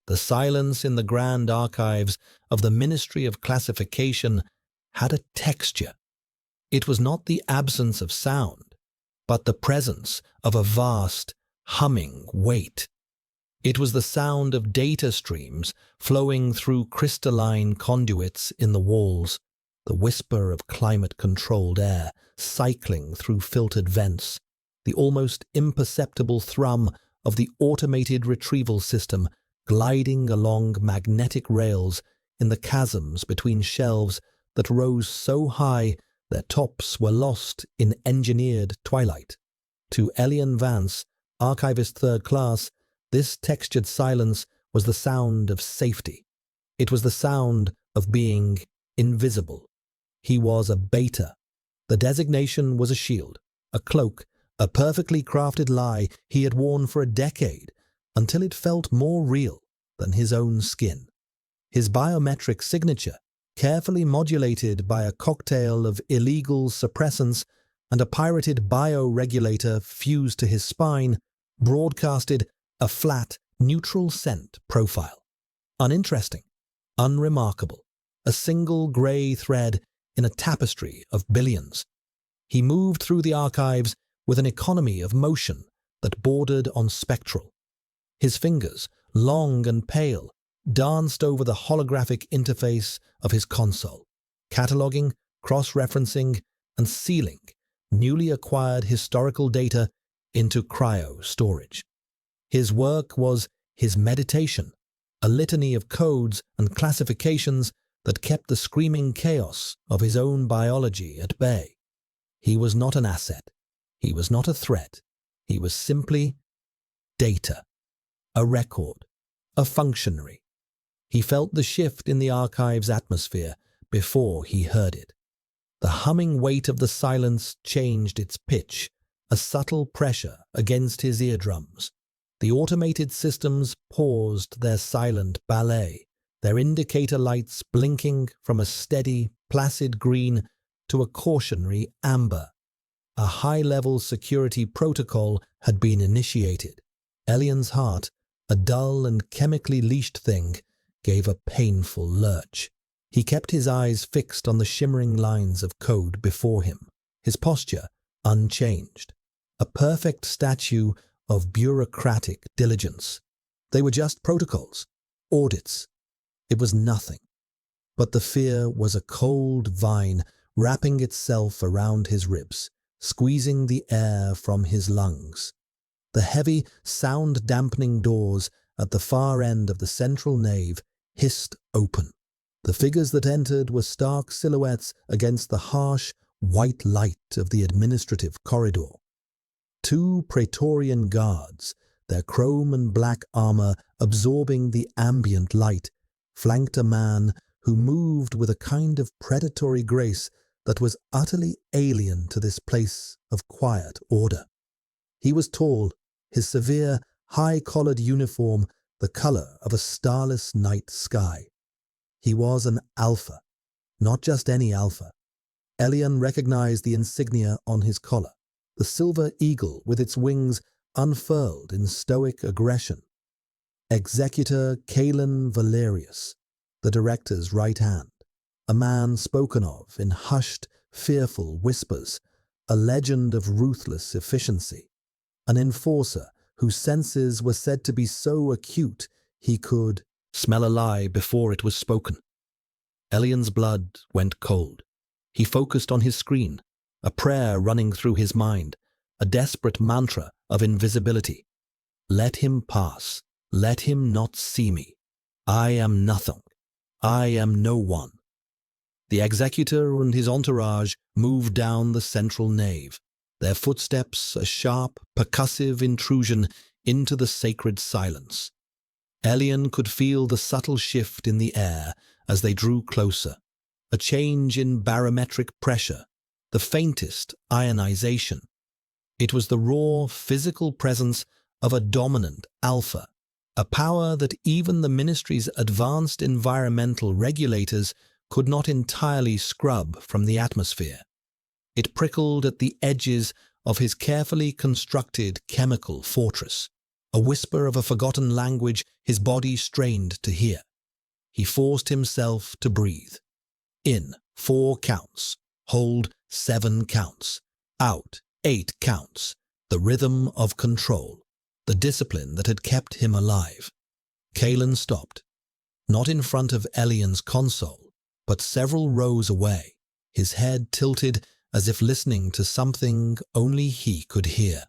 The silence in the grand archives of the Ministry of Classification had a texture. It was not the absence of sound, but the presence of a vast, humming weight. It was the sound of data streams flowing through crystalline conduits in the walls, the whisper of climate-controlled air cycling through filtered vents, the almost imperceptible thrum of the automated retrieval system gliding along magnetic rails in the chasms between shelves that rose so high their tops were lost in engineered twilight. To Elian Vance, archivist third class, this textured silence was the sound of safety. It was the sound of being invisible. He was a beta. The designation was a shield, a cloak, a perfectly crafted lie he had worn for a decade until it felt more real than his own skin. His biometric signature, carefully modulated by a cocktail of illegal suppressants and a pirated bioregulator fused to his spine, broadcasted a flat, neutral scent profile. Uninteresting, unremarkable, a single grey thread in a tapestry of billions. He moved through the archives with an economy of motion that bordered on spectral. His fingers, long and pale, danced over the holographic interface of his console, cataloging, cross-referencing, and sealing newly acquired historical data into cryo-storage. His work was his meditation, a litany of codes and classifications that kept the screaming chaos of his own biology at bay. He was not an asset. He was not a threat. He was simply data, a record, a functionary. He felt the shift in the archive's atmosphere before he heard it. The humming weight of the silence changed its pitch, a subtle pressure against his eardrums. The automated systems paused their silent ballet, their indicator lights blinking from a steady, placid green to a cautionary amber. A high-level security protocol had been initiated. Elian's heart, a dull and chemically leashed thing, gave a painful lurch. He kept his eyes fixed on the shimmering lines of code before him, his posture unchanged. A perfect statue of bureaucratic diligence. They were just protocols, audits. It was nothing. But the fear was a cold vine wrapping itself around his ribs, squeezing the air from his lungs. The heavy, sound-dampening doors at the far end of the central nave hissed open. The figures that entered were stark silhouettes against the harsh, white light of the administrative corridor. 2 Praetorian guards, their chrome and black armor absorbing the ambient light, flanked a man who moved with a kind of predatory grace that was utterly alien to this place of quiet order. He was tall, his severe, high-collared uniform the color of a starless night sky. He was an alpha, not just any alpha. Elian recognized the insignia on his collar, the silver eagle with its wings unfurled in stoic aggression. Executor Kalen Valerius, the director's right hand, a man spoken of in hushed, fearful whispers, a legend of ruthless efficiency, an enforcer whose senses were said to be so acute he could smell a lie before it was spoken. Elian's blood went cold. He focused on his screen, a prayer running through his mind, a desperate mantra of invisibility. Let him pass. Let him not see me. I am nothing. I am no one. The executor and his entourage moved down the central nave, their footsteps a sharp, percussive intrusion into the sacred silence. Elian could feel the subtle shift in the air as they drew closer, a change in barometric pressure, the faintest ionization. It was the raw, physical presence of a dominant alpha, a power that even the ministry's advanced environmental regulators could not entirely scrub from the atmosphere. It prickled at the edges of his carefully constructed chemical fortress, a whisper of a forgotten language his body strained to hear. He forced himself to breathe. In, 4 counts. Hold, 7 counts. Out, 8 counts. The rhythm of control, the discipline that had kept him alive. Kalen stopped, not in front of Elian's console, but several rows away, his head tilted as if listening to something only he could hear.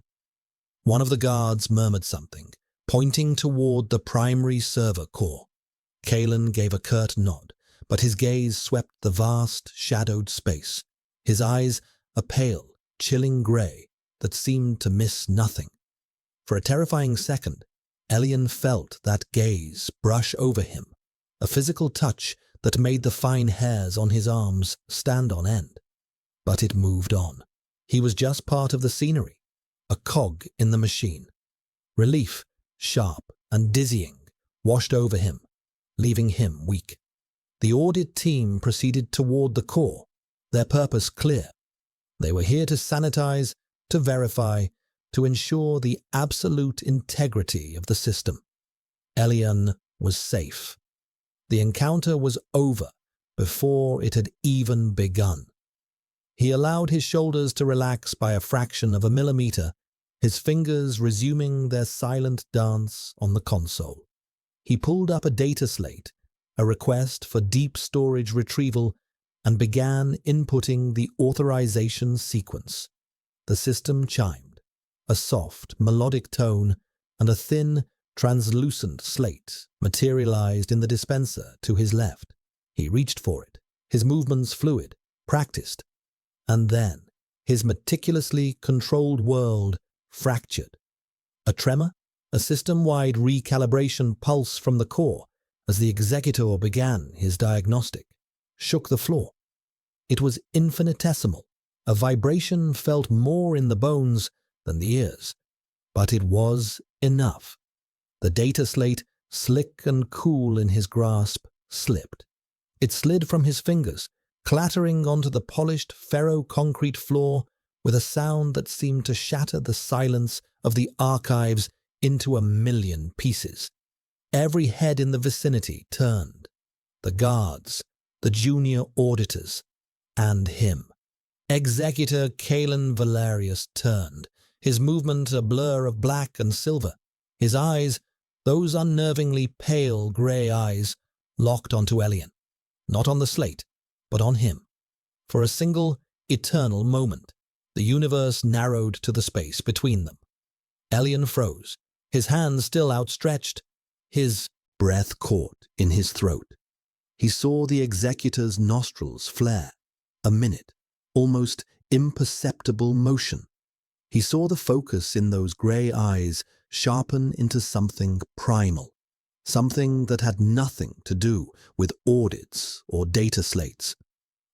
One of the guards murmured something, pointing toward the primary server core. Kalen gave a curt nod, but his gaze swept the vast, shadowed space, his eyes a pale, chilling grey that seemed to miss nothing. For a terrifying second, Elian felt that gaze brush over him, a physical touch that made the fine hairs on his arms stand on end. But it moved on. He was just part of the scenery, a cog in the machine. Relief, sharp and dizzying, washed over him, leaving him weak. The audit team proceeded toward the core, their purpose clear. They were here to sanitize, to verify, to ensure the absolute integrity of the system. Elian was safe. The encounter was over before it had even begun. He allowed his shoulders to relax by a fraction of a millimeter, his fingers resuming their silent dance on the console. He pulled up a data slate, a request for deep storage retrieval, and began inputting the authorization sequence. The system chimed, a soft, melodic tone, and a thin, translucent slate materialized in the dispenser to his left. He reached for it, his movements fluid, practiced, and then his meticulously controlled world fractured. A tremor, a system-wide recalibration pulse from the core as the executor began his diagnostic, shook the floor. It was infinitesimal, a vibration felt more in the bones than the ears, but it was enough. The data slate, slick and cool in his grasp, slipped. It slid from his fingers, clattering onto the polished ferro-concrete floor with a sound that seemed to shatter the silence of the archives into a million pieces. Every head in the vicinity turned. The guards, the junior auditors, and him. Executor Kalen Valerius turned, his movement a blur of black and silver. His eyes, those unnervingly pale grey eyes, locked onto Elian. Not on the slate, but on him. For a single, eternal moment, the universe narrowed to the space between them. Elian froze, his hands still outstretched, his breath caught in his throat. He saw the executor's nostrils flare, a minute, almost imperceptible motion. He saw the focus in those grey eyes sharpen into something primal, something that had nothing to do with audits or data slates.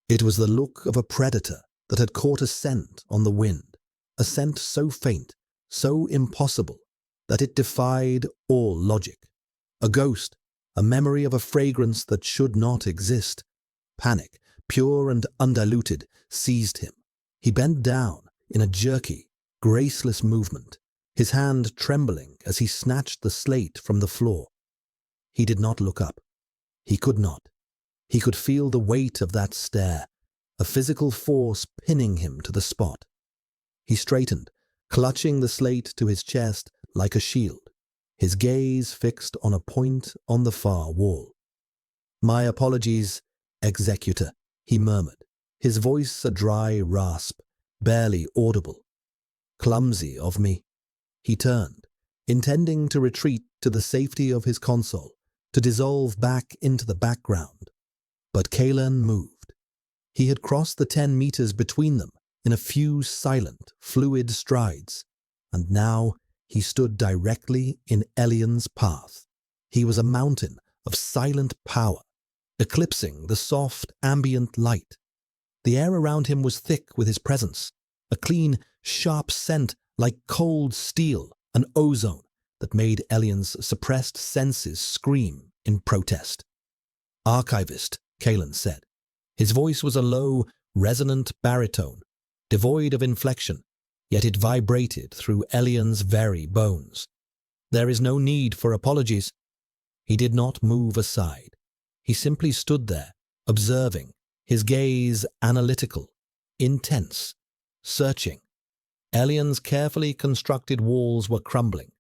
It was the look of a predator that had caught a scent on the wind, a scent so faint, so impossible, that it defied all logic. A ghost, a memory of a fragrance that should not exist. Panic, pure and undiluted, seized him. He bent down in a jerky, graceless movement, his hand trembling as he snatched the slate from the floor. He did not look up. He could not. He could feel the weight of that stare, a physical force pinning him to the spot. He straightened, clutching the slate to his chest like a shield, his gaze fixed on a point on the far wall. "My apologies, executor," he murmured, his voice a dry rasp, barely audible. "Clumsy of me." He turned, intending to retreat to the safety of his console, to dissolve back into the background. But Kalen moved. He had crossed the 10 meters between them in a few silent, fluid strides, and now he stood directly in Elian's path. He was a mountain of silent power, eclipsing the soft, ambient light. The air around him was thick with his presence, a clean, sharp scent like cold steel, an ozone that made Elian's suppressed senses scream in protest. "Archivist," Kalen said. His voice was a low, resonant baritone, devoid of inflection, yet it vibrated through Elian's very bones. There is no need for apologies." He did not move aside. He simply stood there, observing, his gaze analytical, intense, searching. Elian's carefully constructed walls were crumbling.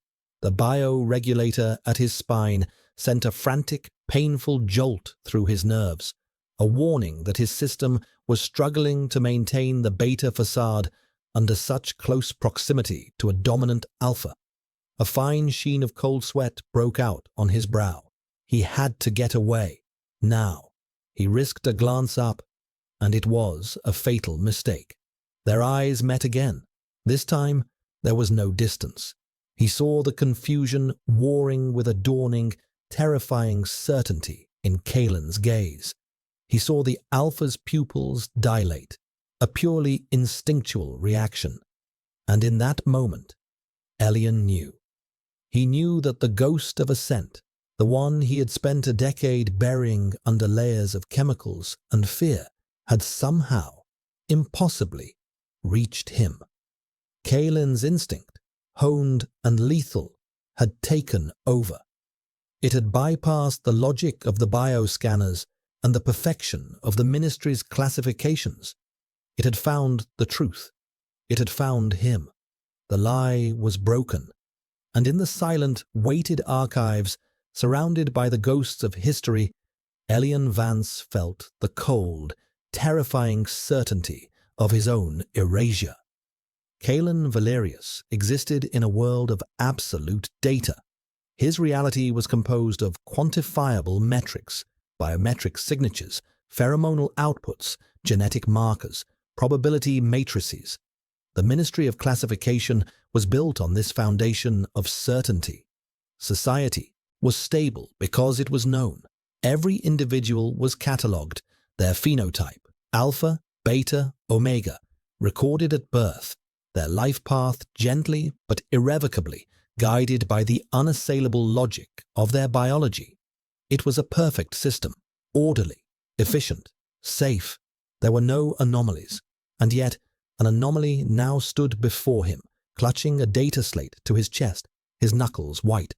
The bioregulator at his spine sent a frantic, painful jolt through his nerves, a warning that his system was struggling to maintain the beta facade under such close proximity to a dominant alpha. A fine sheen of cold sweat broke out on his brow. He had to get away, now. He risked a glance up, and it was a fatal mistake. Their eyes met again. This time, there was no distance. He saw the confusion warring with a dawning, terrifying certainty in Kalen's gaze. He saw the alpha's pupils dilate, a purely instinctual reaction. And in that moment, Elian knew. He knew that the ghost of Ascent, the one he had spent a decade burying under layers of chemicals and fear, had somehow, impossibly, reached him. Kalen's instinct, honed and lethal, had taken over. It had bypassed the logic of the bioscanners and the perfection of the Ministry's classifications. It had found the truth. It had found him. The lie was broken, and in the silent, weighted archives, surrounded by the ghosts of history, Elian Vance felt the cold, terrifying certainty of his own erasure. Kalen Valerius existed in a world of absolute data. His reality was composed of quantifiable metrics, biometric signatures, pheromonal outputs, genetic markers, probability matrices. The Ministry of Classification was built on this foundation of certainty. Society was stable because it was known. Every individual was catalogued, their phenotype, alpha, beta, omega, recorded at birth, their life path gently but irrevocably guided by the unassailable logic of their biology. It was a perfect system, orderly, efficient, safe. There were no anomalies, and yet an anomaly now stood before him, clutching a data slate to his chest, his knuckles white.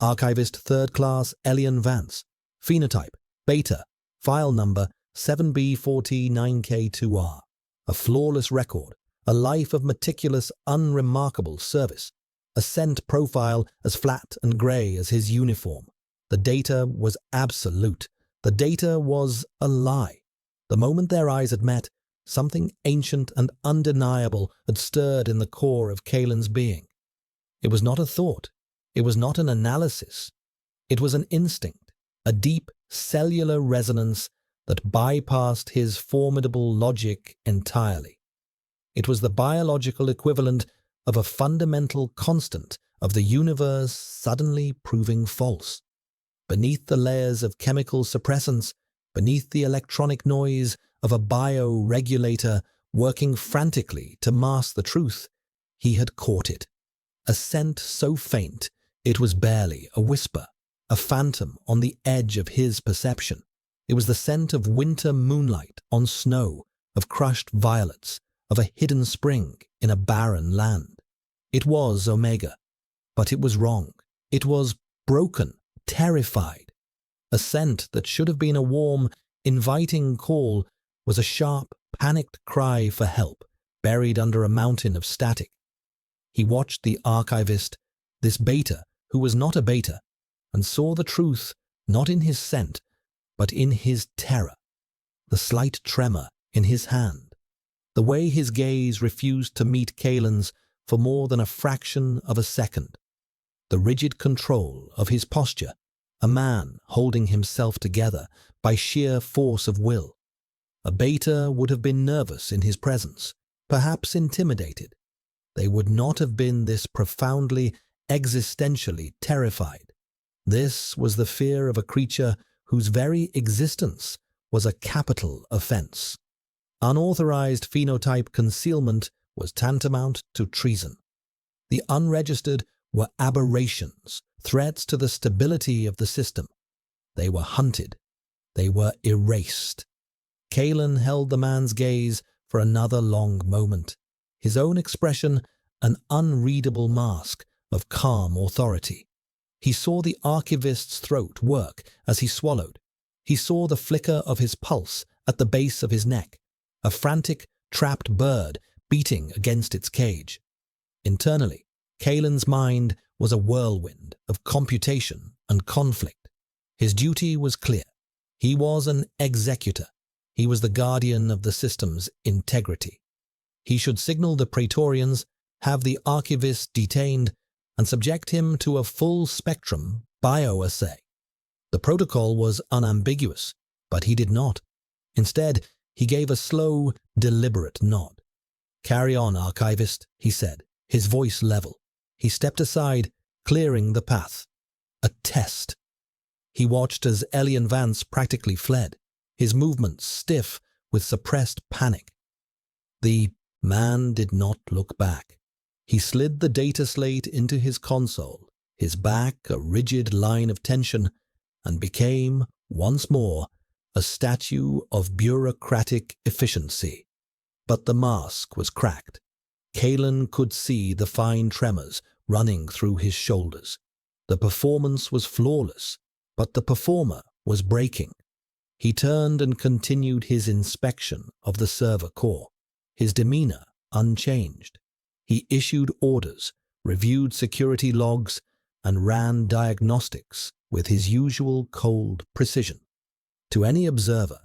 Archivist 3rd Class Elian Vance, phenotype, beta, file number 7B49K2R. A flawless record, a life of meticulous, unremarkable service. A scent profile as flat and grey as his uniform. The data was absolute. The data was a lie. The moment their eyes had met, something ancient and undeniable had stirred in the core of Kalen's being. It was not a thought. It was not an analysis. It was an instinct, a deep cellular resonance that bypassed his formidable logic entirely. It was the biological equivalent of a fundamental constant of the universe suddenly proving false. Beneath the layers of chemical suppressants, beneath the electronic noise of a bioregulator working frantically to mask the truth, he had caught it. A scent so faint it was barely a whisper, a phantom on the edge of his perception. It was the scent of winter moonlight on snow, of crushed violets, of a hidden spring in a barren land. It was Omega, but it was wrong. It was broken, terrified. A scent that should have been a warm, inviting call was a sharp, panicked cry for help, buried under a mountain of static. He watched the archivist, this beta who was not a beta, and saw the truth not in his scent, but in his terror, the slight tremor in his hand, the way his gaze refused to meet Kalen's for more than a fraction of a second, the rigid control of his posture, a man holding himself together by sheer force of will. A beta would have been nervous in his presence, perhaps intimidated. They would not have been this profoundly, existentially terrified. This was the fear of a creature whose very existence was a capital offense. Unauthorized phenotype concealment was tantamount to treason. The unregistered were aberrations, threats to the stability of the system. They were hunted. They were erased. Kalen held the man's gaze for another long moment, his own expression an unreadable mask of calm authority. He saw the archivist's throat work as he swallowed. He saw the flicker of his pulse at the base of his neck, a frantic, trapped bird beating against its cage. Internally, Kalen's mind was a whirlwind of computation and conflict. His duty was clear. He was an executor. He was the guardian of the system's integrity. He should signal the Praetorians, have the archivist detained, and subject him to a full-spectrum bioassay. The protocol was unambiguous, but he did not. Instead, he gave a slow, deliberate nod. "Carry on, archivist," he said, his voice level. He stepped aside, clearing the path. A test. He watched as Elian Vance practically fled, his movements stiff with suppressed panic. The man did not look back. He slid the data slate into his console, his back a rigid line of tension, and became, once more, a statue of bureaucratic efficiency. But the mask was cracked. Kalen could see the fine tremors running through his shoulders. The performance was flawless, but the performer was breaking. He turned and continued his inspection of the server core, his demeanor unchanged. He issued orders, reviewed security logs, and ran diagnostics with his usual cold precision. To any observer,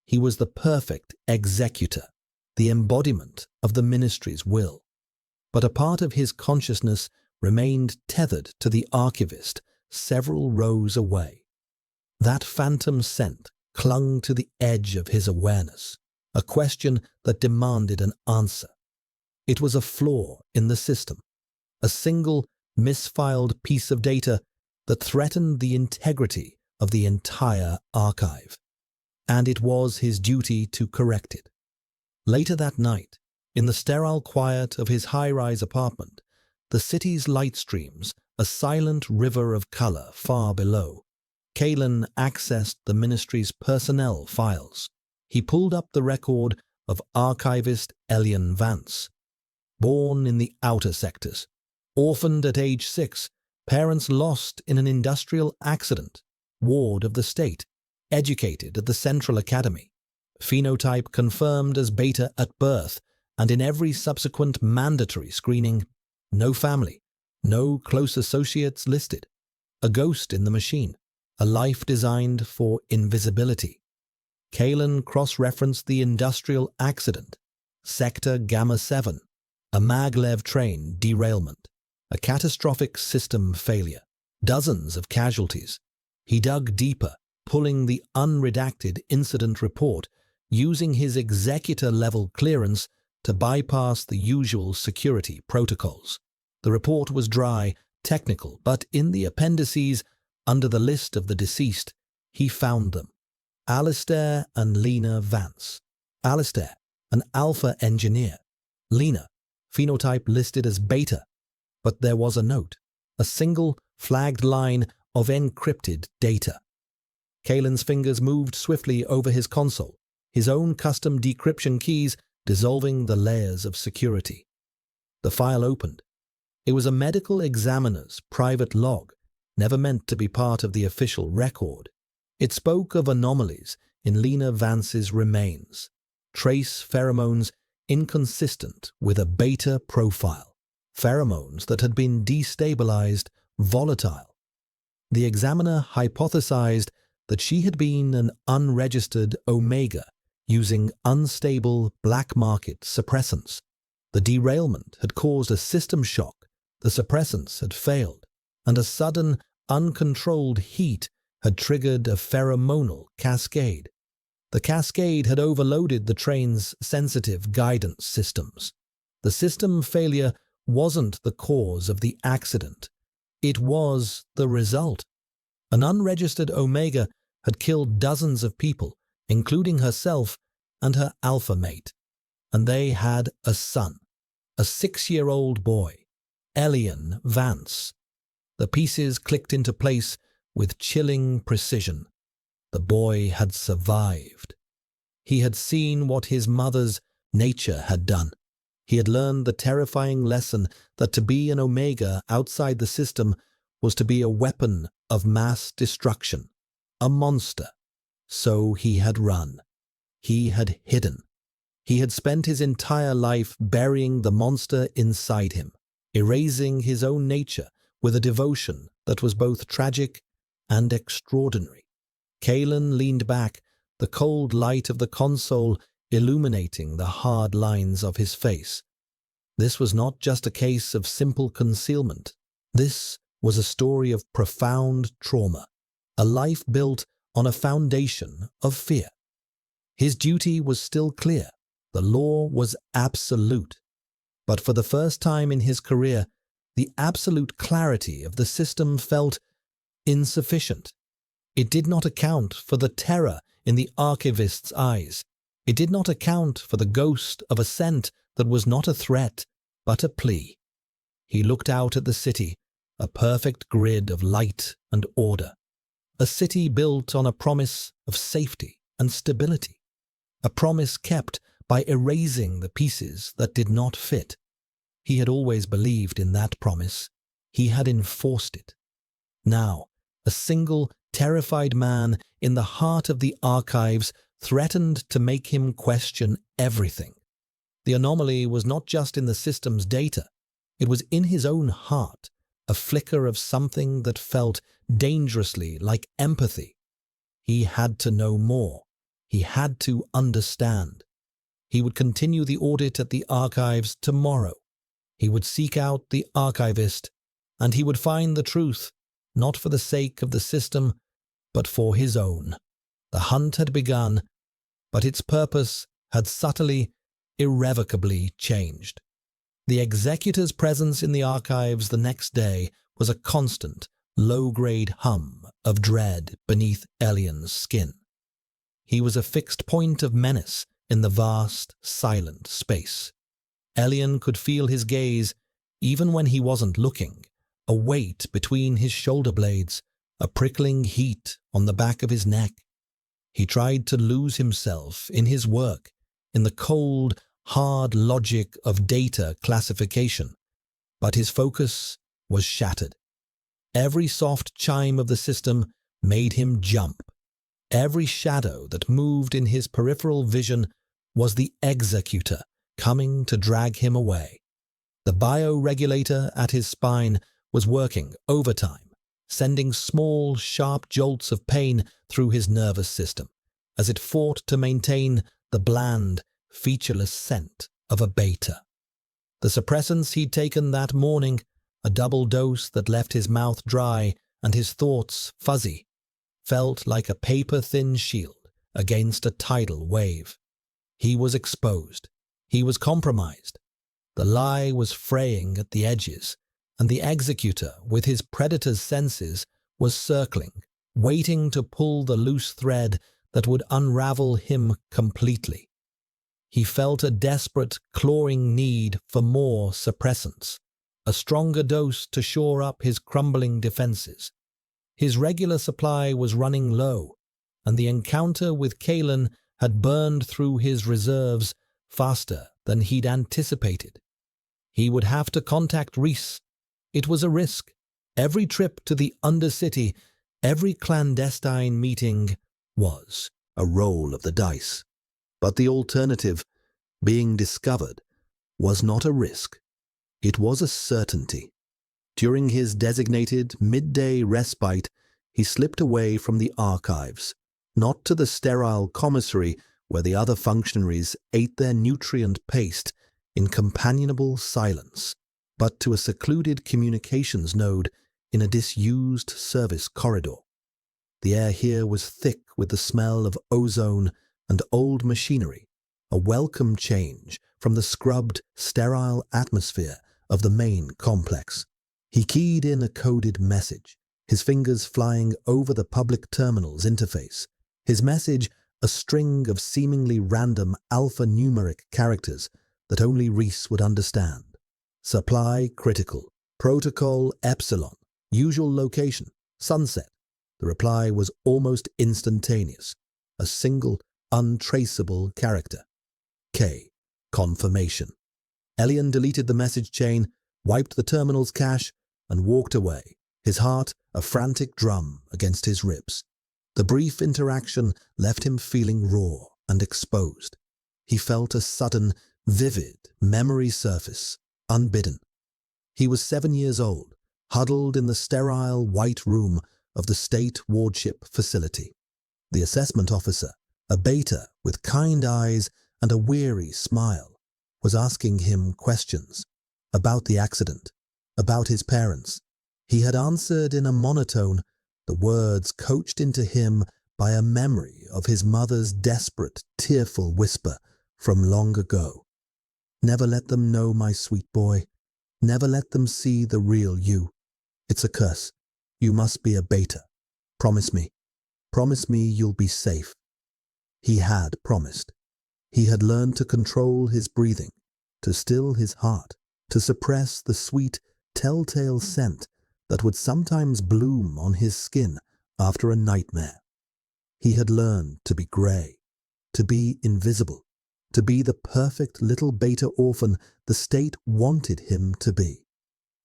he was the perfect executor, the embodiment of the ministry's will. But a part of his consciousness remained tethered to the archivist several rows away. That phantom scent clung to the edge of his awareness, a question that demanded an answer. It was a flaw in the system, a single misfiled piece of data that threatened the integrity of the entire archive, and it was his duty to correct it. Later that night, in the sterile quiet of his high-rise apartment, the city's light streams a silent river of color far below. Kalen accessed the ministry's personnel files. He pulled up the record of archivist Elian Vance. Born in the outer sectors, orphaned at age 6, parents lost in an industrial accident, ward of the state, educated at the Central Academy, phenotype confirmed as beta at birth and in every subsequent mandatory screening, no family, no close associates listed, a ghost in the machine, a life designed for invisibility. Kalen cross-referenced the industrial accident, Sector Gamma 7, a maglev train derailment, a catastrophic system failure, dozens of casualties. He dug deeper, pulling the unredacted incident report, using his executor-level clearance to bypass the usual security protocols. The report was dry, technical, but in the appendices, under the list of the deceased, he found them. Alistair and Lena Vance. Alistair, an alpha engineer. Lena, phenotype listed as beta. But there was a note, a single flagged line of encrypted data. Kalen's fingers moved swiftly over his console, his own custom decryption keys dissolving the layers of security. The file opened. It was a medical examiner's private log, never meant to be part of the official record. It spoke of anomalies in Lena Vance's remains, trace pheromones inconsistent with a beta profile, pheromones that had been destabilized, volatile. The examiner hypothesized that she had been an unregistered Omega using unstable black market suppressants. The derailment had caused a system shock, the suppressants had failed, and a sudden, uncontrolled heat had triggered a pheromonal cascade. The cascade had overloaded the train's sensitive guidance systems. The system failure wasn't the cause of the accident. It was the result. An unregistered Omega had killed dozens of people, including herself and her alpha mate, and they had a son, a 6-year-old boy, Elian Vance. The pieces clicked into place with chilling precision. The boy had survived. He had seen what his mother's nature had done. He had learned the terrifying lesson that to be an Omega outside the system was to be a weapon of mass destruction, a monster. So he had run. He had hidden. He had spent his entire life burying the monster inside him, erasing his own nature with a devotion that was both tragic and extraordinary. Kalen leaned back, the cold light of the console illuminating the hard lines of his face. This was not just a case of simple concealment. This was a story of profound trauma, a life built on a foundation of fear. His duty was still clear. The law was absolute. But for the first time in his career, the absolute clarity of the system felt insufficient. It did not account for the terror in the archivist's eyes. It did not account for the ghost of a scent that was not a threat, but a plea. He looked out at the city, a perfect grid of light and order. A city built on a promise of safety and stability. A promise kept by erasing the pieces that did not fit. He had always believed in that promise. He had enforced it. Now, a single, terrified man in the heart of the archives threatened to make him question everything. The anomaly was not just in the system's data. It was in his own heart, a flicker of something that felt dangerously like empathy. He had to know more. He had to understand. He would continue the audit at the archives tomorrow. He would seek out the archivist, and he would find the truth, not for the sake of the system, but for his own. The hunt had begun, but its purpose had subtly, irrevocably changed. The executor's presence in the archives the next day was a constant, low-grade hum of dread beneath Elian's skin. He was a fixed point of menace in the vast, silent space. Elian could feel his gaze, even when he wasn't looking, a weight between his shoulder blades, a prickling heat on the back of his neck. He tried to lose himself in his work, in the cold, hard logic of data classification, but his focus was shattered. Every soft chime of the system made him jump. Every shadow that moved in his peripheral vision was the executor coming to drag him away. The bioregulator at his spine was working overtime, sending small, sharp jolts of pain through his nervous system as it fought to maintain the bland, featureless scent of a beta. The suppressants he'd taken that morning, a double dose that left his mouth dry and his thoughts fuzzy, felt like a paper-thin shield against a tidal wave. He was exposed. He was compromised. The lie was fraying at the edges, and the executor, with his predator's senses, was circling, waiting to pull the loose thread that would unravel him completely. He felt a desperate, clawing need for more suppressants, a stronger dose to shore up his crumbling defenses. His regular supply was running low, and the encounter with Kalen had burned through his reserves faster than he'd anticipated. He would have to contact Reese. It was a risk. Every trip to the Undercity, every clandestine meeting was a roll of the dice. But the alternative, being discovered, was not a risk. It was a certainty. During his designated midday respite, he slipped away from the archives, not to the sterile commissary where the other functionaries ate their nutrient paste in companionable silence, but to a secluded communications node in a disused service corridor. The air here was thick with the smell of ozone and old machinery, a welcome change from the scrubbed, sterile atmosphere of the main complex. He keyed in a coded message, his fingers flying over the public terminal's interface. His message, a string of seemingly random alphanumeric characters that only Reese would understand. Supply critical. Protocol Epsilon. Usual location. Sunset. The reply was almost instantaneous. A single, untraceable character. K. Confirmation. Elian deleted the message chain, wiped the terminal's cache, and walked away, his heart a frantic drum against his ribs. The brief interaction left him feeling raw and exposed. He felt a sudden, vivid memory surface, unbidden. He was 7 years old, huddled in the sterile white room of the state wardship facility. The assessment officer, a beta with kind eyes and a weary smile, was asking him questions about the accident, about his parents. He had answered in a monotone, the words coached into him by a memory of his mother's desperate, tearful whisper from long ago. "Never let them know, my sweet boy. Never let them see the real you. It's a curse. You must be a beta. Promise me. Promise me you'll be safe." He had promised. He had learned to control his breathing, to still his heart, to suppress the sweet, telltale scent that would sometimes bloom on his skin after a nightmare. He had learned to be grey, to be invisible, to be the perfect little beta orphan the state wanted him to be.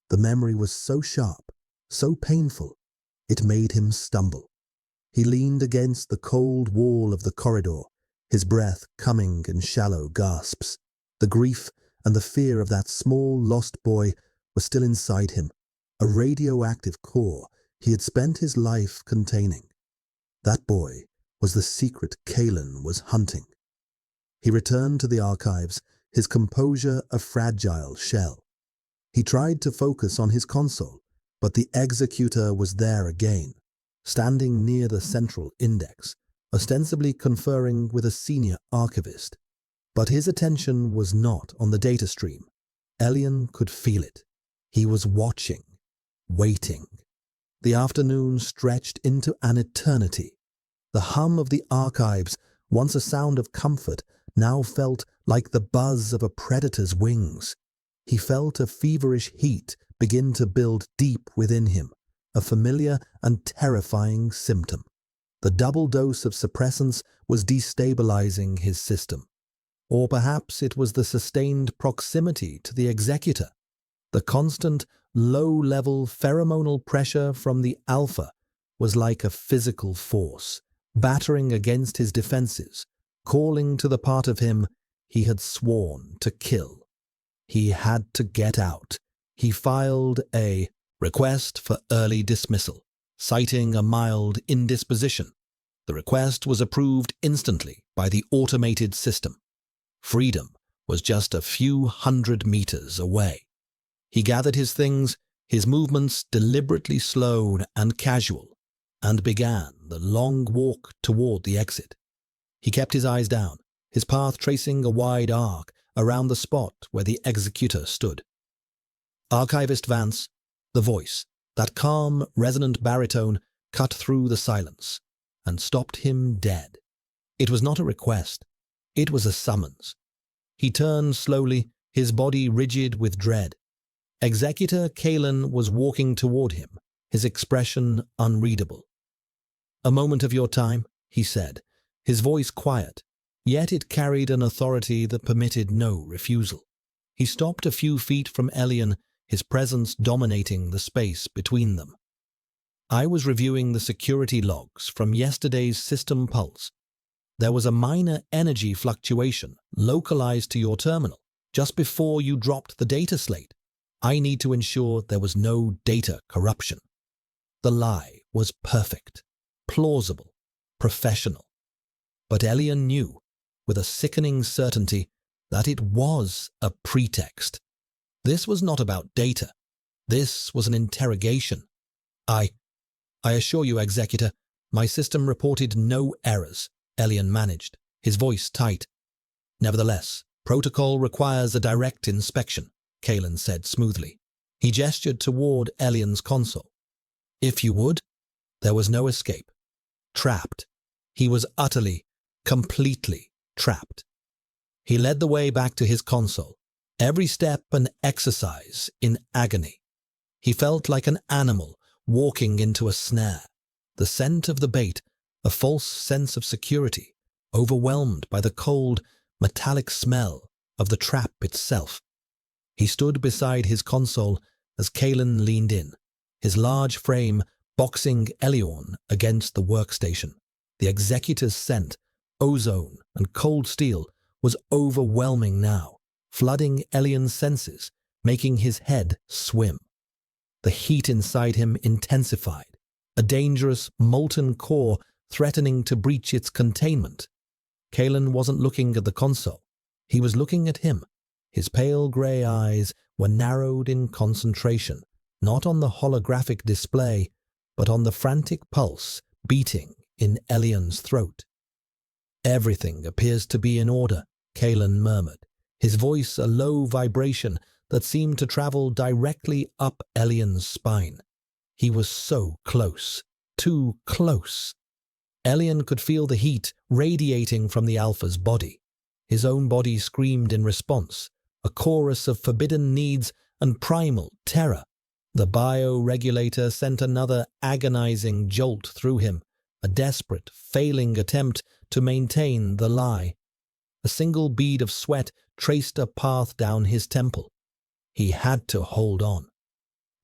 The memory was so sharp, so painful, it made him stumble. He leaned against the cold wall of the corridor, his breath coming in shallow gasps. The grief and the fear of that small lost boy were still inside him, a radioactive core he had spent his life containing. That boy was the secret Kalen was hunting. He returned to the archives, his composure a fragile shell. He tried to focus on his console, but the executor was there again, standing near the central index, ostensibly conferring with a senior archivist. But his attention was not on the data stream. Elian could feel it. He was watching, waiting. The afternoon stretched into an eternity. The hum of the archives, once a sound of comfort, now felt like the buzz of a predator's wings. He felt a feverish heat begin to build deep within him, a familiar and terrifying symptom. The double dose of suppressants was destabilizing his system. Or perhaps it was the sustained proximity to the executor. The constant, low-level pheromonal pressure from the alpha was like a physical force, battering against his defenses, calling to the part of him he had sworn to kill. He had to get out. He filed a request for early dismissal, citing a mild indisposition. The request was approved instantly by the automated system. Freedom was just a few 100 meters away. He gathered his things, his movements deliberately slow and casual, and began the long walk toward the exit. He kept his eyes down, his path tracing a wide arc around the spot where the executor stood. Archivist Vance, the voice, that calm, resonant baritone, cut through the silence and stopped him dead. It was not a request. It was a summons. He turned slowly, his body rigid with dread. Executor Kalen was walking toward him, his expression unreadable. "A moment of your time," he said, his voice quiet, yet it carried an authority that permitted no refusal. He stopped a few feet from Elian, his presence dominating the space between them. "I was reviewing the security logs from yesterday's system pulse. There was a minor energy fluctuation localized to your terminal just before you dropped the data slate. I need to ensure there was no data corruption." The lie was perfect, plausible, professional. But Elian knew, with a sickening certainty, that it was a pretext. This was not about data. This was an interrogation. I assure you, Executor, my system reported no errors," Elian managed, his voice tight. "Nevertheless, protocol requires a direct inspection," Kalen said smoothly. He gestured toward Elian's console. "If you would." There was no escape. Trapped. He was utterly, completely trapped. He led the way back to his console, every step an exercise in agony. He felt like an animal walking into a snare. The scent of the bait, a false sense of security, overwhelmed by the cold, metallic smell of the trap itself. He stood beside his console as Kalen leaned in, his large frame boxing Eliorn against the workstation. The executor's scent, ozone and cold steel, was overwhelming now, flooding Elion's senses, making his head swim. The heat inside him intensified, a dangerous, molten core threatening to breach its containment. Kalen wasn't looking at the console. He was looking at him. His pale grey eyes were narrowed in concentration, not on the holographic display, but on the frantic pulse beating in Elion's throat. "Everything appears to be in order," Kalen murmured, his voice a low vibration that seemed to travel directly up Elion's spine. He was so close, too close. Elion could feel the heat radiating from the Alpha's body. His own body screamed in response, a chorus of forbidden needs and primal terror. The bioregulator sent another agonizing jolt through him, a desperate, failing attempt to maintain the lie. A single bead of sweat traced a path down his temple. He had to hold on.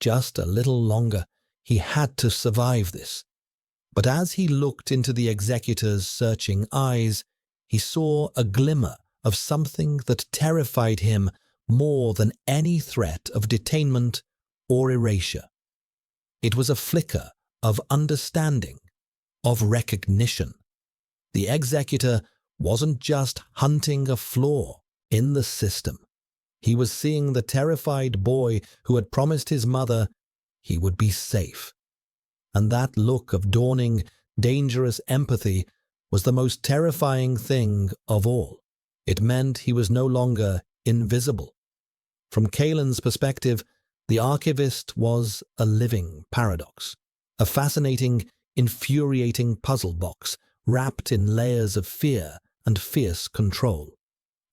Just a little longer. He had to survive this. But as he looked into the executor's searching eyes, he saw a glimmer of something that terrified him more than any threat of detainment or erasure. It was a flicker of understanding, of recognition. The executor wasn't just hunting a flaw in the system. He was seeing the terrified boy who had promised his mother he would be safe. And that look of dawning, dangerous empathy was the most terrifying thing of all. It meant he was no longer invisible. From Kalen's perspective, the archivist was a living paradox, a fascinating, infuriating puzzle box wrapped in layers of fear and fierce control.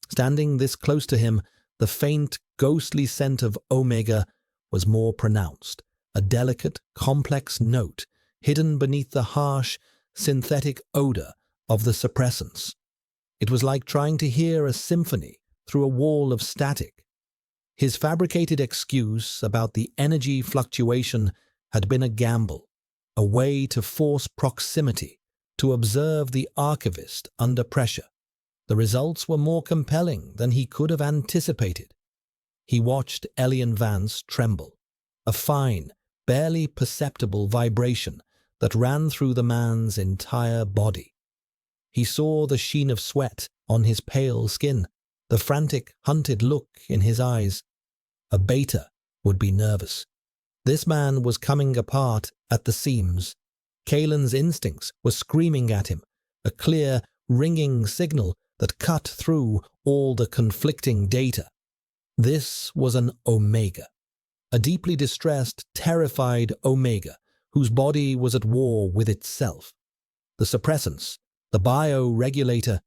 Standing this close to him, the faint, ghostly scent of Omega was more pronounced, a delicate, complex note hidden beneath the harsh, synthetic odor of the suppressants. It was like trying to hear a symphony through a wall of static. His fabricated excuse about the energy fluctuation had been a gamble, a way to force proximity, to observe the archivist under pressure. The results were more compelling than he could have anticipated. He watched Elion Vance tremble, a fine, barely perceptible vibration that ran through the man's entire body. He saw the sheen of sweat on his pale skin, the frantic, hunted look in his eyes. A beta would be nervous. This man was coming apart at the seams. Kalen's instincts were screaming at him, a clear, ringing signal that cut through all the conflicting data. This was an Omega, a deeply distressed, terrified Omega, whose body was at war with itself. The suppressants, the bioregulator,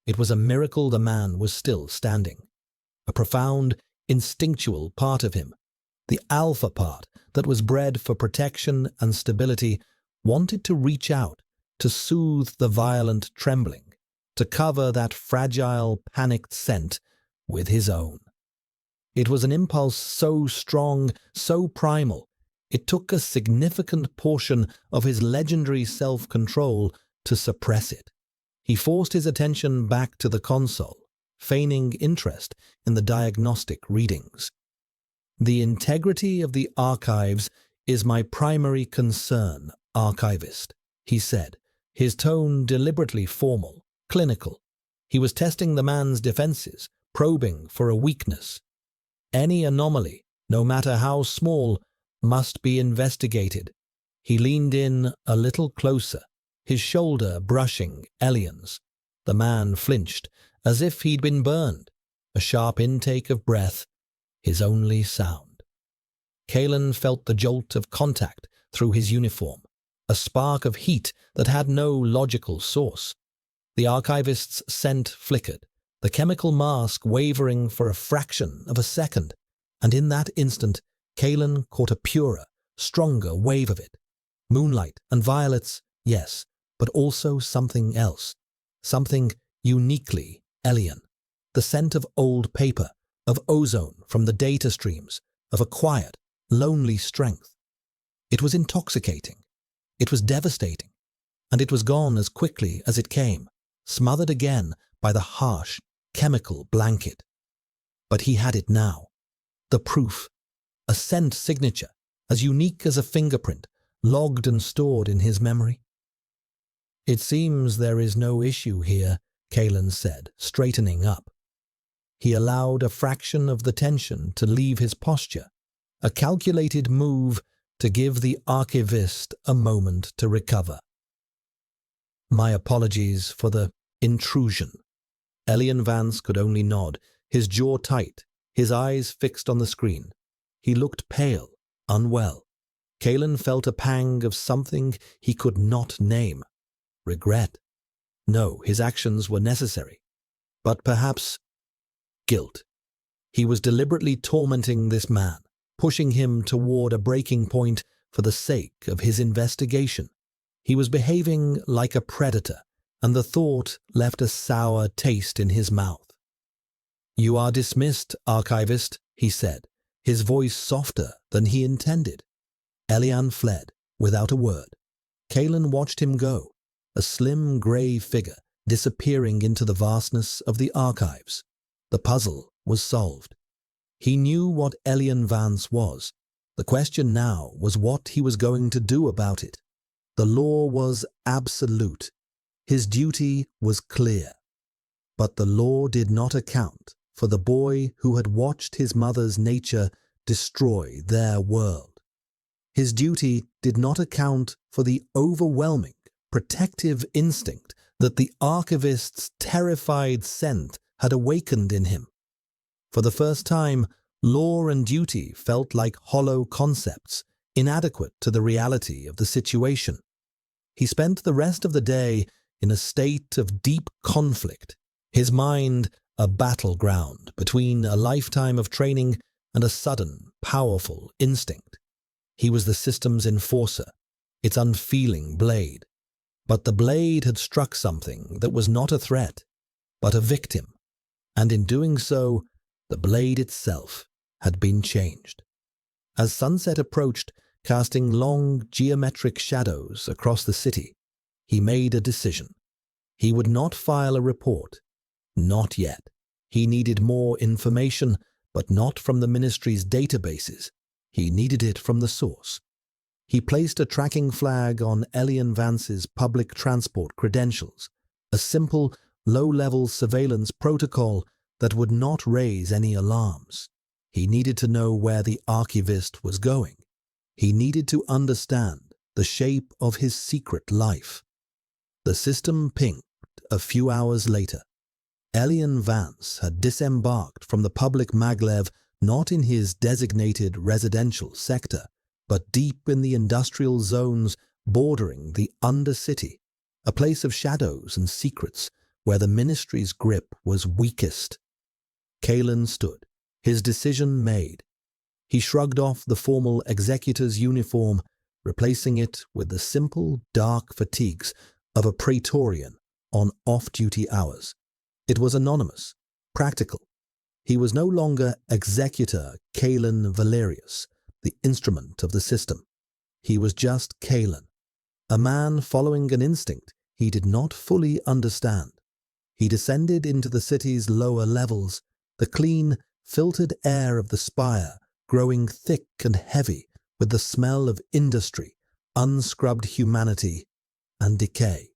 it was a miracle the man was still standing. A profound, instinctual part of him, the alpha part that was bred for protection and stability, wanted to reach out, to soothe the violent trembling, to cover that fragile, panicked scent with his own. It was an impulse so strong, so primal, it took a significant portion of his legendary self-control to suppress it. He forced his attention back to the console, feigning interest in the diagnostic readings. "The integrity of the archives is my primary concern, archivist," he said, his tone deliberately formal, clinical. He was testing the man's defenses, probing for a weakness. Any anomaly, no matter how small, must be investigated. He leaned in a little closer, his shoulder brushing Elion's. The man flinched, as if he'd been burned, a sharp intake of breath, his only sound. Kalen felt the jolt of contact through his uniform, a spark of heat that had no logical source. The archivist's scent flickered, the chemical mask wavering for a fraction of a second, and in that instant, Kalen caught a purer, stronger wave of it. Moonlight and violets, yes, but also something else, something uniquely Elion. The scent of old paper, of ozone from the data streams, of a quiet, lonely strength. It was intoxicating. It was devastating. And it was gone as quickly as it came, smothered again by the harsh, chemical blanket. But he had it now. The proof. A scent signature, as unique as a fingerprint, logged and stored in his memory. "It seems there is no issue here," Kalen said, straightening up. He allowed a fraction of the tension to leave his posture, a calculated move to give the archivist a moment to recover. "My apologies for the intrusion." Elian Vance could only nod, his jaw tight, his eyes fixed on the screen. He looked pale, unwell. Kalen felt a pang of something he could not name. Regret. No, his actions were necessary. But perhaps guilt. He was deliberately tormenting this man, pushing him toward a breaking point for the sake of his investigation. He was behaving like a predator, and the thought left a sour taste in his mouth. "You are dismissed, archivist," he said, his voice softer than he intended. Elian fled, without a word. Kalen watched him go, a slim grey figure disappearing into the vastness of the archives. The puzzle was solved. He knew what Elian Vance was. The question now was what he was going to do about it. The law was absolute. His duty was clear. But the law did not account for the boy who had watched his mother's nature destroy their world. His duty did not account for the overwhelming, protective instinct that the archivist's terrified scent had awakened in him. For the first time, law and duty felt like hollow concepts, inadequate to the reality of the situation. He spent the rest of the day in a state of deep conflict, his mind a battleground between a lifetime of training and a sudden, powerful instinct. He was the system's enforcer, its unfeeling blade. But the blade had struck something that was not a threat, but a victim, and in doing so, the blade itself had been changed. As sunset approached, casting long geometric shadows across the city, he made a decision. He would not file a report. Not yet. He needed more information, but not from the ministry's databases. He needed it from the source. He placed a tracking flag on Elian Vance's public transport credentials, a simple, low-level surveillance protocol that would not raise any alarms. He needed to know where the archivist was going. He needed to understand the shape of his secret life. The system pinged a few hours later. Elian Vance had disembarked from the public maglev not in his designated residential sector, but deep in the industrial zones bordering the Undercity, a place of shadows and secrets where the ministry's grip was weakest. Kalen stood, his decision made. He shrugged off the formal executor's uniform, replacing it with the simple, dark fatigues of a praetorian on off-duty hours. It was anonymous, practical. He was no longer Executor Kalen Valerius, the instrument of the system. He was just Kalen, a man following an instinct he did not fully understand. He descended into the city's lower levels, the clean, filtered air of the spire growing thick and heavy with the smell of industry, unscrubbed humanity, and decay.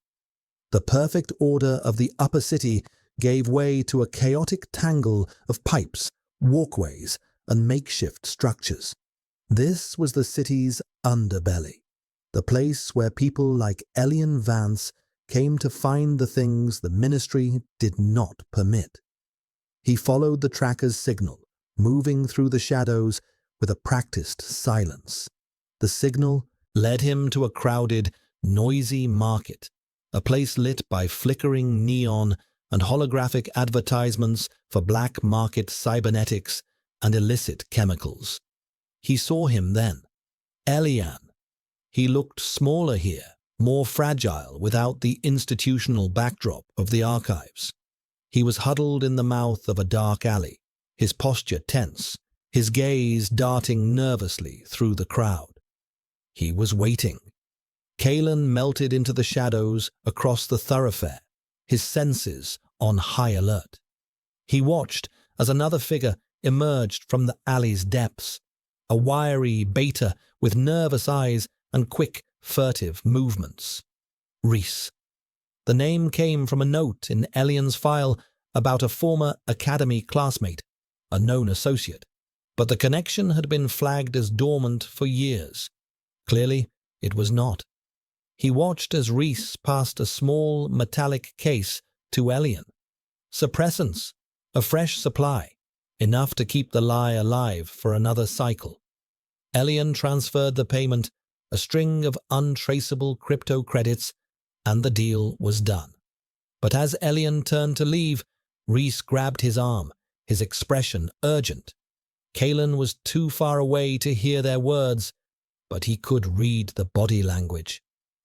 The perfect order of the upper city gave way to a chaotic tangle of pipes, walkways, and makeshift structures. This was the city's underbelly, the place where people like Elian Vance came to find the things the ministry did not permit. He followed the tracker's signal, moving through the shadows with a practiced silence. The signal led him to a crowded, noisy market, a place lit by flickering neon and holographic advertisements for black market cybernetics and illicit chemicals. He saw him then. Elian. He looked smaller here, more fragile without the institutional backdrop of the archives. He was huddled in the mouth of a dark alley, his posture tense, his gaze darting nervously through the crowd. He was waiting. Kalen melted into the shadows across the thoroughfare, his senses on high alert. He watched as another figure emerged from the alley's depths, a wiry beta with nervous eyes and quick, furtive movements. Reese. The name came from a note in Elian's file about a former academy classmate, a known associate, but the connection had been flagged as dormant for years. Clearly, it was not. He watched as Reese passed a small metallic case to Elian. Suppressants, a fresh supply, enough to keep the lie alive for another cycle. Elian transferred the payment, a string of untraceable crypto credits, and the deal was done. But as Elian turned to leave, Reese grabbed his arm, his expression urgent. Kalen was too far away to hear their words, but he could read the body language.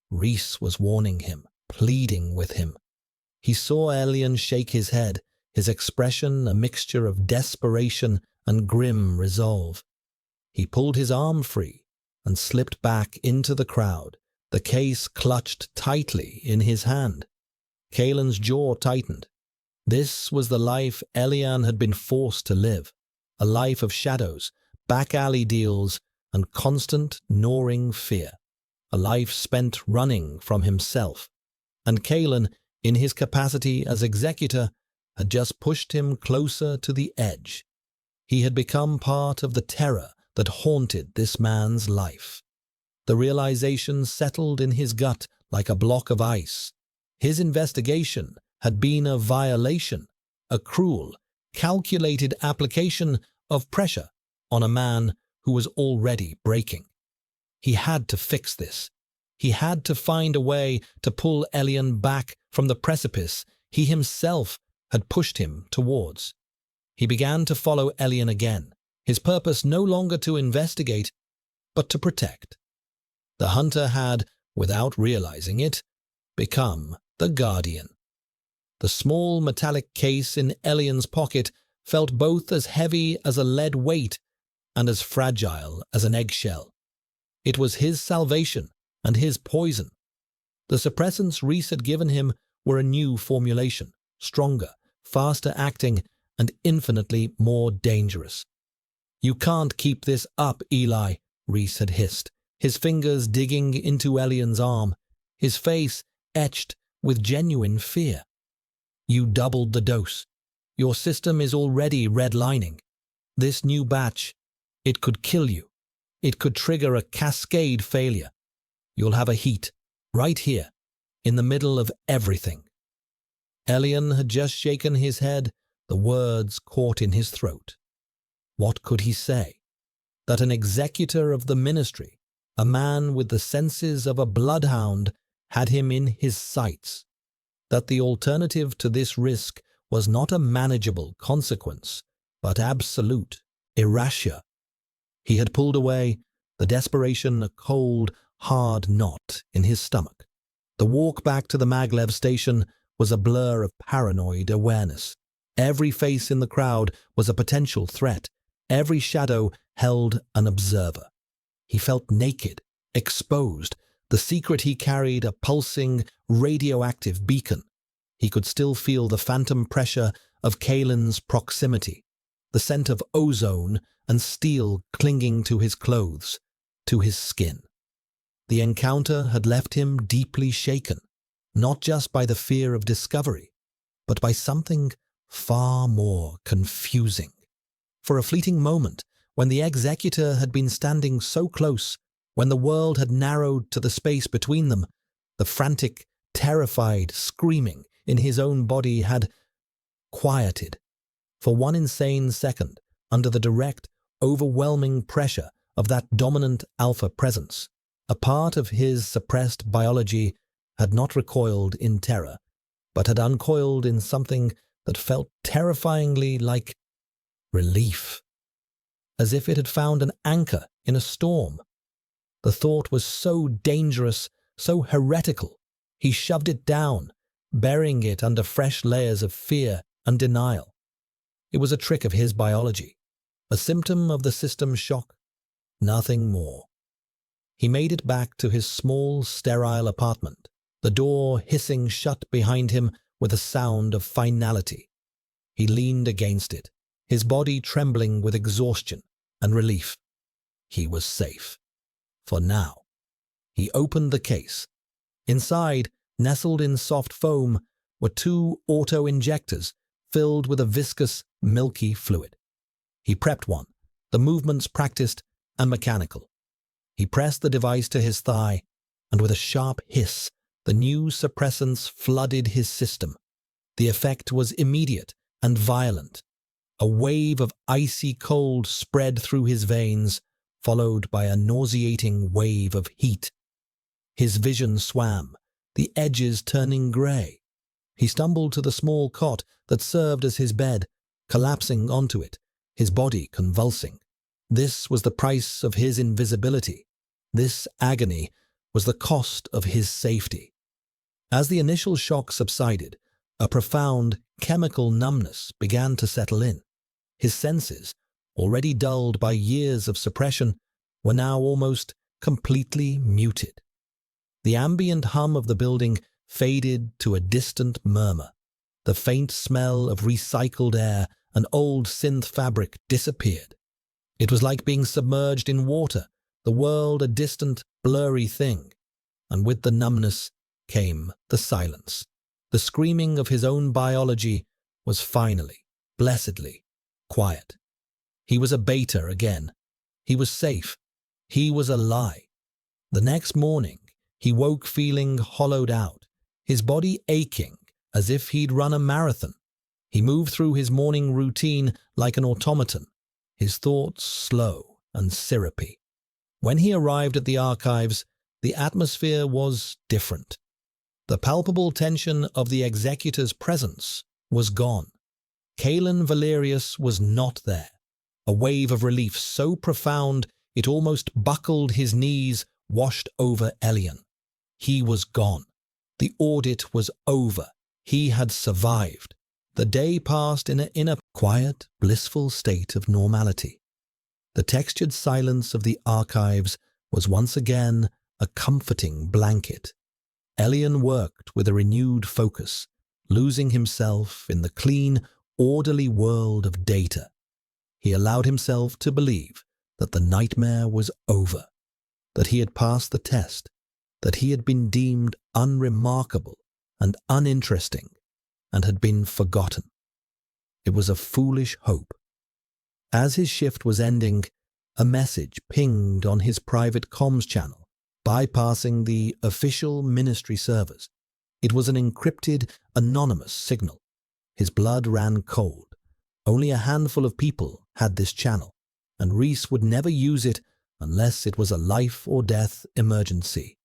Reese was warning him, pleading with him. He saw Elian shake his head, his expression a mixture of desperation and grim resolve. He pulled his arm free and slipped back into the crowd, the case clutched tightly in his hand. Kalen's jaw tightened. This was the life Elian had been forced to live, a life of shadows, back alley deals, and constant gnawing fear, a life spent running from himself. And Kalen, in his capacity as executor, had just pushed him closer to the edge. He had become part of the terror that haunted this man's life. The realization settled in his gut like a block of ice. His investigation had been a violation, a cruel, calculated application of pressure on a man who was already breaking. He had to fix this. He had to find a way to pull Elian back from the precipice he himself had pushed him towards. He began to follow Elian again, his purpose no longer to investigate, but to protect. The hunter had, without realizing it, become the guardian. The small metallic case in Elian's pocket felt both as heavy as a lead weight and as fragile as an eggshell. It was his salvation and his poison. The suppressants Reese had given him were a new formulation, stronger, faster acting, and infinitely more dangerous. "You can't keep this up, Eli," Reese had hissed, his fingers digging into Elian's arm, his face etched with genuine fear. "You doubled the dose. Your system is already redlining. This new batch, it could kill you. It could trigger a cascade failure. You'll have a heat, right here, in the middle of everything." Elian had just shaken his head, the words caught in his throat. What could he say? That an executor of the ministry, a man with the senses of a bloodhound, had him in his sights. That the alternative to this risk was not a manageable consequence, but absolute, erasure. He had pulled away, the desperation a cold, hard knot in his stomach. The walk back to the maglev station was a blur of paranoid awareness. Every face in the crowd was a potential threat. Every shadow held an observer. He felt naked, exposed. The secret he carried a pulsing, radioactive beacon. He could still feel the phantom pressure of Kalen's proximity, the scent of ozone and steel clinging to his clothes, to his skin. The encounter had left him deeply shaken, not just by the fear of discovery, but by something far more confusing. For a fleeting moment, when the executor had been standing so close, when the world had narrowed to the space between them, the frantic, terrified screaming in his own body had quieted. For one insane second, under the direct, overwhelming pressure of that dominant alpha presence, a part of his suppressed biology had not recoiled in terror, but had uncoiled in something that felt terrifyingly like relief, as if it had found an anchor in a storm. The thought was so dangerous, so heretical, he shoved it down, burying it under fresh layers of fear and denial. It was a trick of his biology, a symptom of the system's shock, nothing more. He made it back to his small, sterile apartment, the door hissing shut behind him with a sound of finality. He leaned against it, his body trembling with exhaustion and relief. He was safe. For now. He opened the case. Inside, nestled in soft foam, were two auto-injectors filled with a viscous, milky fluid. He prepped one, the movements practiced and mechanical. He pressed the device to his thigh, and with a sharp hiss, the new suppressants flooded his system. The effect was immediate and violent. A wave of icy cold spread through his veins, followed by a nauseating wave of heat. His vision swam, the edges turning grey. He stumbled to the small cot that served as his bed, collapsing onto it, his body convulsing. This was the price of his invisibility. This agony was the cost of his safety. As the initial shock subsided, a profound chemical numbness began to settle in. His senses, already dulled by years of suppression, were now almost completely muted. The ambient hum of the building faded to a distant murmur. The faint smell of recycled air and old synth fabric disappeared. It was like being submerged in water, the world a distant, blurry thing. And with the numbness came the silence. The screaming of his own biology was finally, blessedly, quiet. He was a beta again. He was safe. He was a lie. The next morning, he woke feeling hollowed out, his body aching as if he'd run a marathon. He moved through his morning routine like an automaton, his thoughts slow and syrupy. When he arrived at the archives, the atmosphere was different. The palpable tension of the executor's presence was gone. Kalen Valerius was not there. A wave of relief so profound it almost buckled his knees washed over Elian. He was gone. The audit was over. He had survived. The day passed in a quiet, blissful state of normality. The textured silence of the archives was once again a comforting blanket. Elian worked with a renewed focus, losing himself in the clean, orderly world of data. He allowed himself to believe that the nightmare was over, that he had passed the test, that he had been deemed unremarkable and uninteresting, and had been forgotten. It was a foolish hope. As his shift was ending, a message pinged on his private comms channel, bypassing the official ministry servers. It was an encrypted, anonymous signal. His blood ran cold. Only a handful of people had this channel, and Reese would never use it unless it was a life-or-death emergency.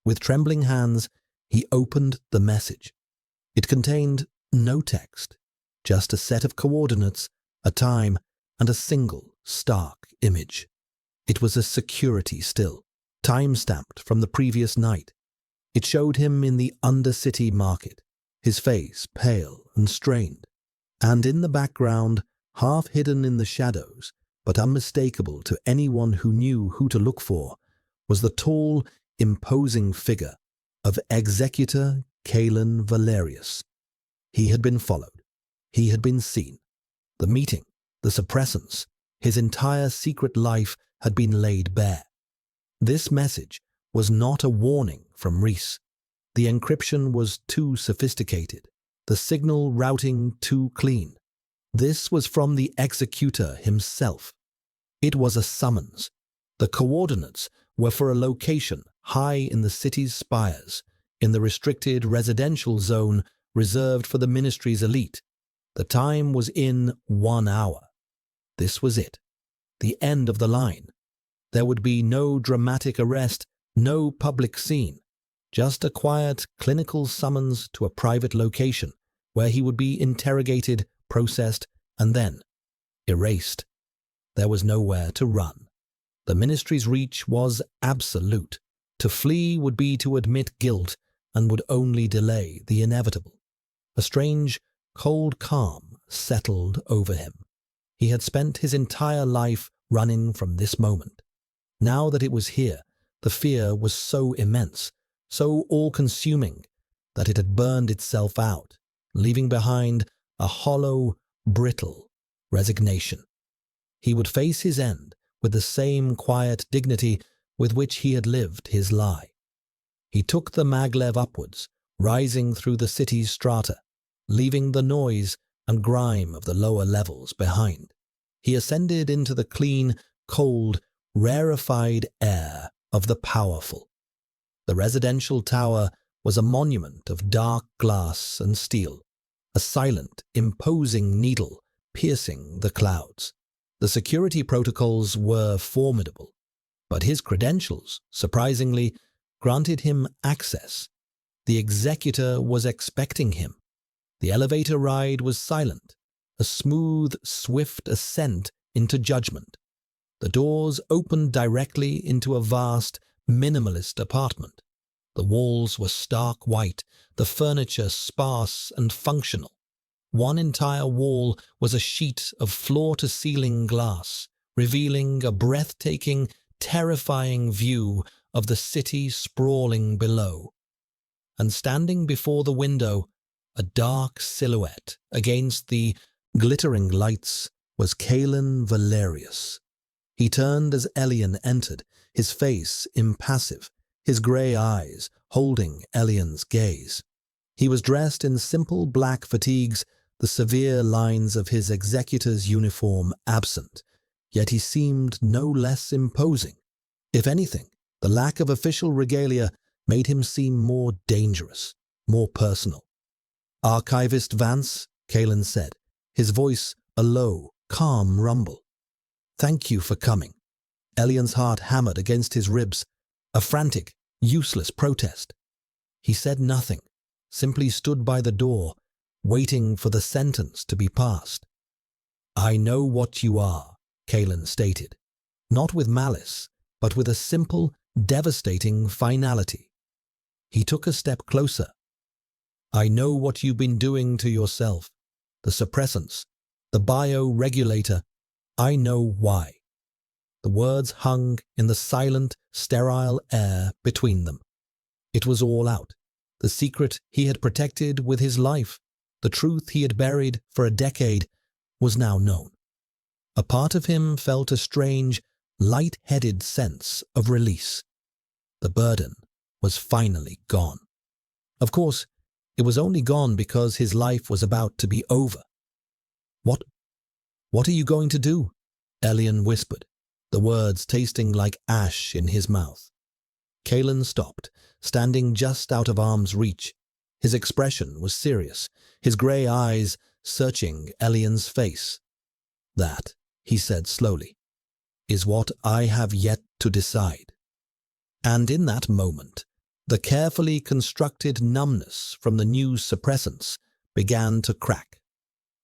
With trembling hands, he opened the message. It contained no text, just a set of coordinates, a time, and a single, stark image. It was a security still, time-stamped from the previous night. It showed him in the Undercity market, his face pale and strained, and in the background, half hidden in the shadows, but unmistakable to anyone who knew who to look for, was the tall, imposing figure of Executor Kalen Valerius. He had been followed. He had been seen. The meeting, the suppressants, his entire secret life had been laid bare. This message was not a warning from Reese. The encryption was too sophisticated, the signal routing too clean. This was from the executor himself. It was a summons. The coordinates were for a location high in the city's spires, in the restricted residential zone reserved for the ministry's elite. The time was in 1 hour. This was it. The end of the line. There would be no dramatic arrest, no public scene, just a quiet clinical summons to a private location where he would be interrogated, processed, and then erased. There was nowhere to run. The ministry's reach was absolute. To flee would be to admit guilt and would only delay the inevitable. A strange, cold calm settled over him. He had spent his entire life running from this moment. Now that it was here, The fear was so immense, so all-consuming, that it had burned itself out, leaving behind a hollow, brittle resignation. He would face his end with the same quiet dignity with which he had lived his lie. He took the maglev upwards, rising through the city's strata, leaving the noise and grime of the lower levels behind. He ascended into the clean, cold, rarefied air of the powerful. The residential tower was a monument of dark glass and steel, a silent, imposing needle piercing the clouds. The security protocols were formidable, but his credentials, surprisingly, granted him access. The executor was expecting him. The elevator ride was silent, a smooth, swift ascent into judgment. The doors opened directly into a vast, minimalist apartment. The walls were stark white, the furniture sparse and functional. One entire wall was a sheet of floor-to-ceiling glass, revealing a breathtaking, terrifying view of the city sprawling below. And standing before the window, a dark silhouette against the glittering lights, was Kalen Valerius. He turned as Elian entered, his face impassive, his grey eyes holding Elian's gaze. He was dressed in simple black fatigues, the severe lines of his executor's uniform absent, yet he seemed no less imposing. If anything, the lack of official regalia made him seem more dangerous, more personal. "Archivist Vance," Kalen said, his voice a low, calm rumble. "Thank you for coming." Elian's heart hammered against his ribs, a frantic, useless protest. He said nothing, simply stood by the door, waiting for the sentence to be passed. "I know what you are," Kalen stated, not with malice, but with a simple, devastating finality. He took a step closer. "I know what you've been doing to yourself, the suppressants, the bioregulator. I know why." The words hung in the silent, sterile air between them. It was all out. The secret he had protected with his life, the truth he had buried for a decade, was now known. A part of him felt a strange, light-headed sense of release. The burden was finally gone. Of course, it was only gone because his life was about to be over. What are you going to do?" Elian whispered, the words tasting like ash in his mouth. Kalen stopped, standing just out of arm's reach. His expression was serious, his grey eyes searching Elian's face. "That," he said slowly, "is what I have yet to decide." And in that moment, the carefully constructed numbness from the new suppressants began to crack.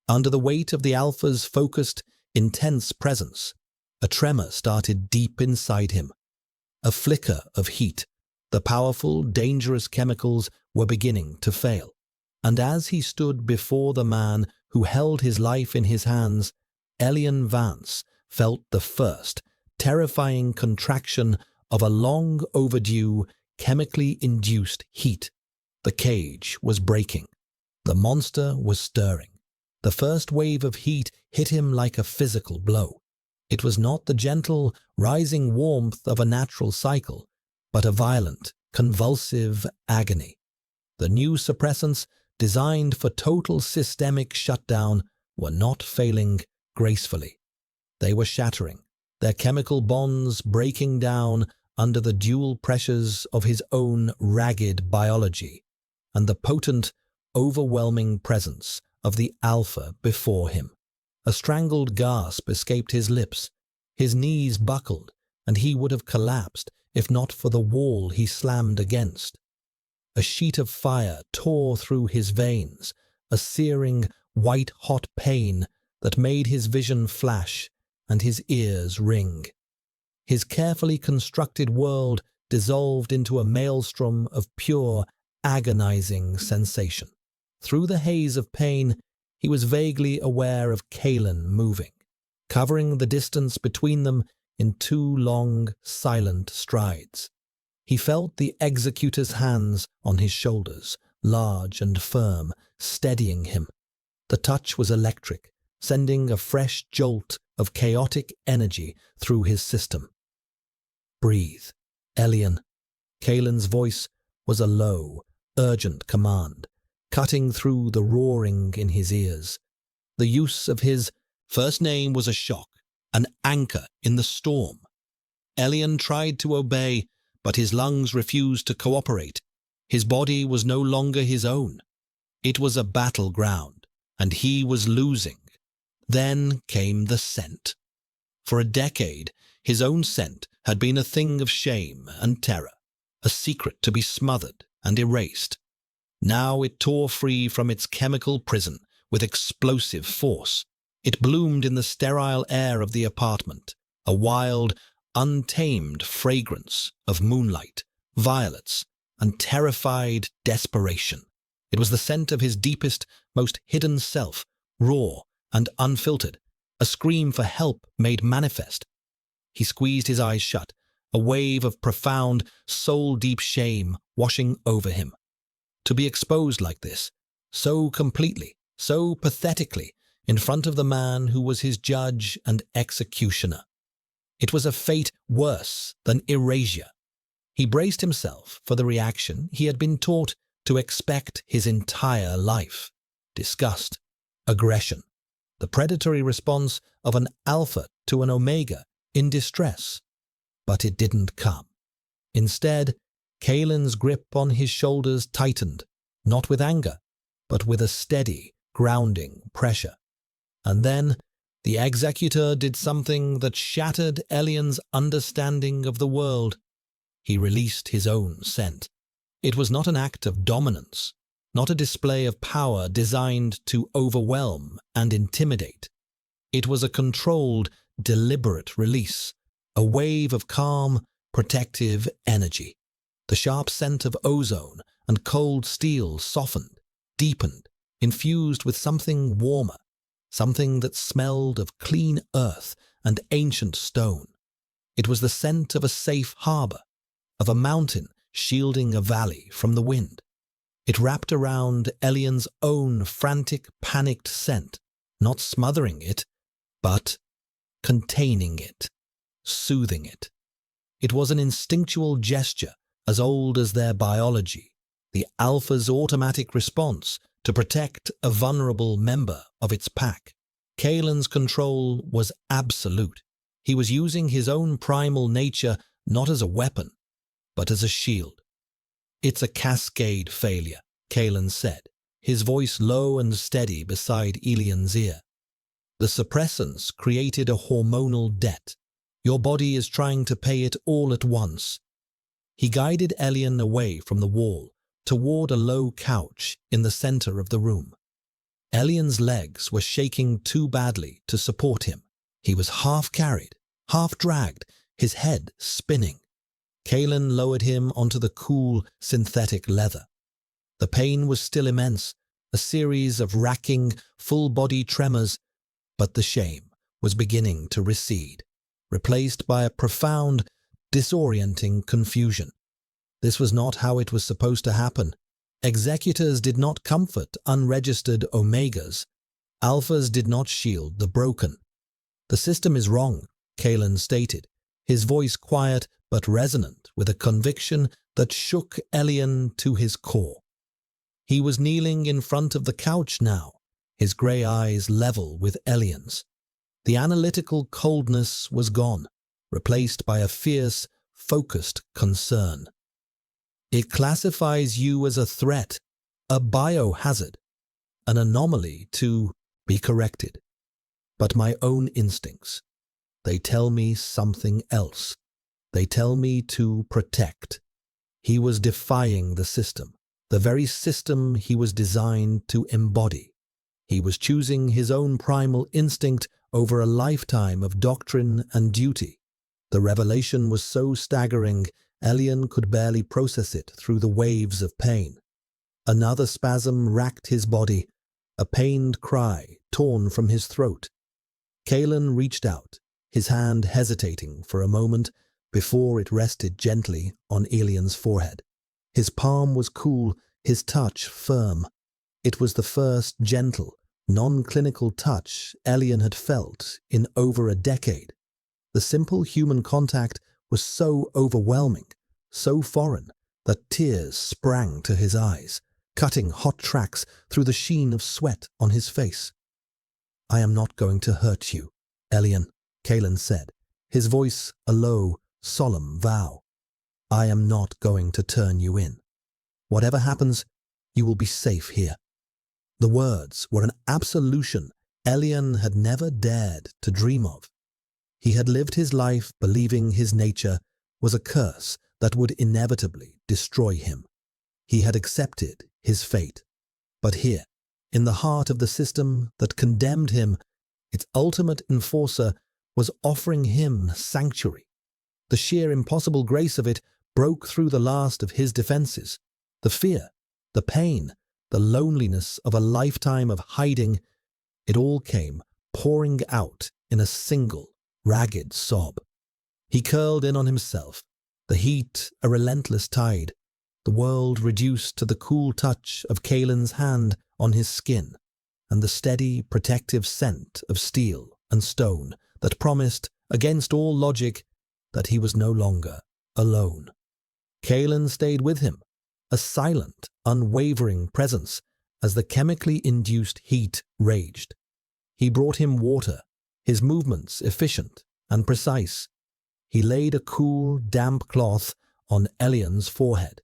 Under the weight of the Alpha's focused, intense presence, a tremor started deep inside him. A flicker of heat. The powerful, dangerous chemicals were beginning to fail. And as he stood before the man who held his life in his hands, Elian Vance felt the first, terrifying contraction of a long-overdue, chemically induced heat. The cage was breaking. The monster was stirring. The first wave of heat hit him like a physical blow. It was not the gentle, rising warmth of a natural cycle, but a violent, convulsive agony. The new suppressants, designed for total systemic shutdown, were not failing gracefully. They were shattering, their chemical bonds breaking down under the dual pressures of his own ragged biology and the potent, overwhelming presence of the Alpha before him. A strangled gasp escaped his lips. His knees buckled, and he would have collapsed if not for the wall he slammed against. A sheet of fire tore through his veins, a searing, white-hot pain that made his vision flash and his ears ring. His carefully constructed world dissolved into a maelstrom of pure, agonizing sensation. Through the haze of pain, he was vaguely aware of Kalen moving, covering the distance between them in two long, silent strides. He felt the executor's hands on his shoulders, large and firm, steadying him. The touch was electric, sending a fresh jolt of chaotic energy through his system. "Breathe, Elian." Kalen's voice was a low, urgent command, cutting through the roaring in his ears. The use of his first name was a shock, an anchor in the storm. Elian tried to obey, but his lungs refused to cooperate. His body was no longer his own. It was a battleground, and he was losing. Then came the scent. For a decade, his own scent had been a thing of shame and terror, a secret to be smothered and erased. Now it tore free from its chemical prison with explosive force. It bloomed in the sterile air of the apartment, a wild, untamed fragrance of moonlight, violets, and terrified desperation. It was the scent of his deepest, most hidden self, raw and unfiltered, a scream for help made manifest. He squeezed his eyes shut, a wave of profound, soul-deep shame washing over him. To be exposed like this, so completely, so pathetically, in front of the man who was his judge and executioner. It was a fate worse than erasure. He braced himself for the reaction he had been taught to expect his entire life: disgust, aggression, the predatory response of an alpha to an omega in distress. But it didn't come. Instead, Kalen's grip on his shoulders tightened, not with anger, but with a steady, grounding pressure. And then the executor did something that shattered Elian's understanding of the world. He released his own scent. It was not an act of dominance, not a display of power designed to overwhelm and intimidate. It was a controlled, deliberate release, a wave of calm, protective energy. The sharp scent of ozone and cold steel softened, deepened, infused with something warmer, something that smelled of clean earth and ancient stone. It was the scent of a safe harbor, of a mountain shielding a valley from the wind. It wrapped around Elian's own frantic, panicked scent, not smothering it, but containing it, soothing it. It was an instinctual gesture as old as their biology, the alpha's automatic response to protect a vulnerable member of its pack. Kalen's control was absolute. He was using his own primal nature not as a weapon, but as a shield. "It's a cascade failure," Kalen said, his voice low and steady beside Elian's ear. "The suppressants created a hormonal debt. Your body is trying to pay it all at once." He guided Elian away from the wall, toward a low couch in the center of the room. Elian's legs were shaking too badly to support him. He was half carried, half dragged, his head spinning. Kalen lowered him onto the cool, synthetic leather. The pain was still immense, a series of racking, full-body tremors, but the shame was beginning to recede, replaced by a profound, disorienting confusion. This was not how it was supposed to happen. Executors did not comfort unregistered omegas. Alphas did not shield the broken. "The system is wrong," Kalen stated, his voice quiet but resonant with a conviction that shook Elian to his core. He was kneeling in front of the couch now, his grey eyes level with Elian's. The analytical coldness was gone, replaced by a fierce, focused concern. "It classifies you as a threat, a biohazard, an anomaly to be corrected. But my own instincts, they tell me something else. They tell me to protect." He was defying the system, the very system he was designed to embody. He was choosing his own primal instinct over a lifetime of doctrine and duty. The revelation was so staggering, Elian could barely process it through the waves of pain. Another spasm racked his body, a pained cry torn from his throat. Kalen reached out, his hand hesitating for a moment, before it rested gently on Elian's forehead. His palm was cool, his touch firm. It was the first gentle, non-clinical touch Elian had felt in over a decade. The simple human contact was so overwhelming, so foreign, that tears sprang to his eyes, cutting hot tracks through the sheen of sweat on his face. "I am not going to hurt you, Elian," Kalen said, his voice a low, solemn vow. "I am not going to turn you in. Whatever happens, you will be safe here." The words were an absolution Elian had never dared to dream of. He had lived his life believing his nature was a curse that would inevitably destroy him. He had accepted his fate. But here, in the heart of the system that condemned him, its ultimate enforcer was offering him sanctuary. The sheer impossible grace of it broke through the last of his defenses. The fear, the pain, the loneliness of a lifetime of hiding, it all came pouring out in a single, ragged sob. He curled in on himself, the heat a relentless tide, the world reduced to the cool touch of Kalen's hand on his skin, and the steady, protective scent of steel and stone that promised, against all logic, that he was no longer alone. Kalen stayed with him, a silent, unwavering presence, as the chemically induced heat raged. He brought him water, his movements efficient and precise. He laid a cool, damp cloth on Elian's forehead.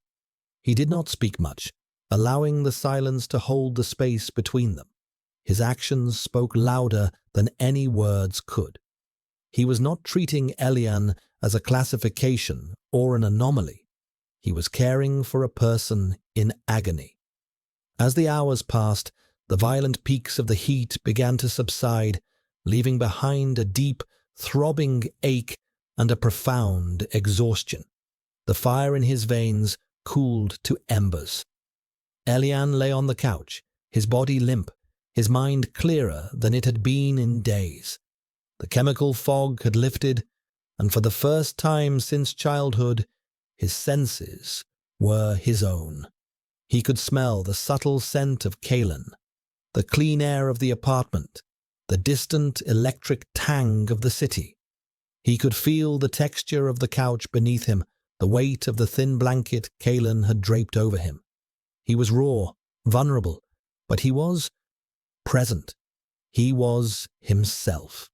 He did not speak much, allowing the silence to hold the space between them. His actions spoke louder than any words could. He was not treating Elian as a classification or an anomaly. He was caring for a person in agony. As the hours passed, the violent peaks of the heat began to subside, leaving behind a deep, throbbing ache and a profound exhaustion. The fire in his veins cooled to embers. Elian lay on the couch, his body limp, his mind clearer than it had been in days. The chemical fog had lifted, and for the first time since childhood, his senses were his own. He could smell the subtle scent of Kalen, the clean air of the apartment, the distant electric tang of the city. He could feel the texture of the couch beneath him, the weight of the thin blanket Kalen had draped over him. He was raw, vulnerable, but he was present. He was himself.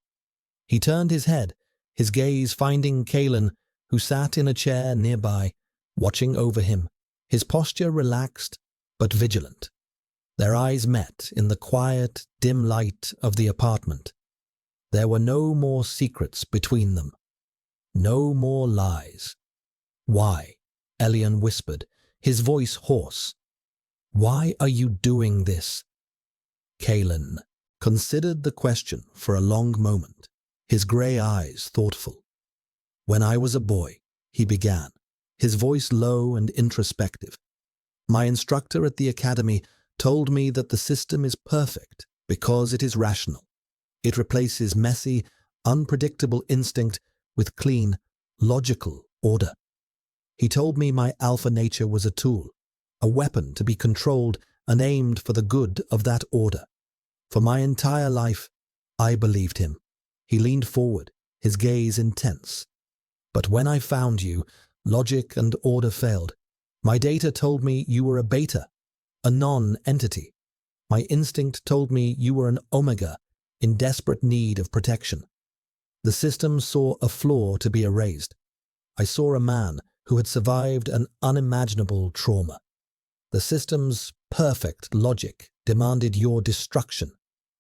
He turned his head, his gaze finding Kalen, who sat in a chair nearby, watching over him, his posture relaxed but vigilant. Their eyes met in the quiet, dim light of the apartment. There were no more secrets between them, no more lies. "Why?" Elian whispered, his voice hoarse. "Why are you doing this?" Kalen considered the question for a long moment, his grey eyes thoughtful. "When I was a boy," he began, his voice low and introspective, "my instructor at the academy told me that the system is perfect because it is rational. It replaces messy, unpredictable instinct with clean, logical order. He told me my alpha nature was a tool, a weapon to be controlled and aimed for the good of that order. For my entire life, I believed him." He leaned forward, his gaze intense. "But when I found you, logic and order failed. My data told me you were a beta, a non-entity. My instinct told me you were an omega, in desperate need of protection. The system saw a flaw to be erased. I saw a man who had survived an unimaginable trauma. The system's perfect logic demanded your destruction.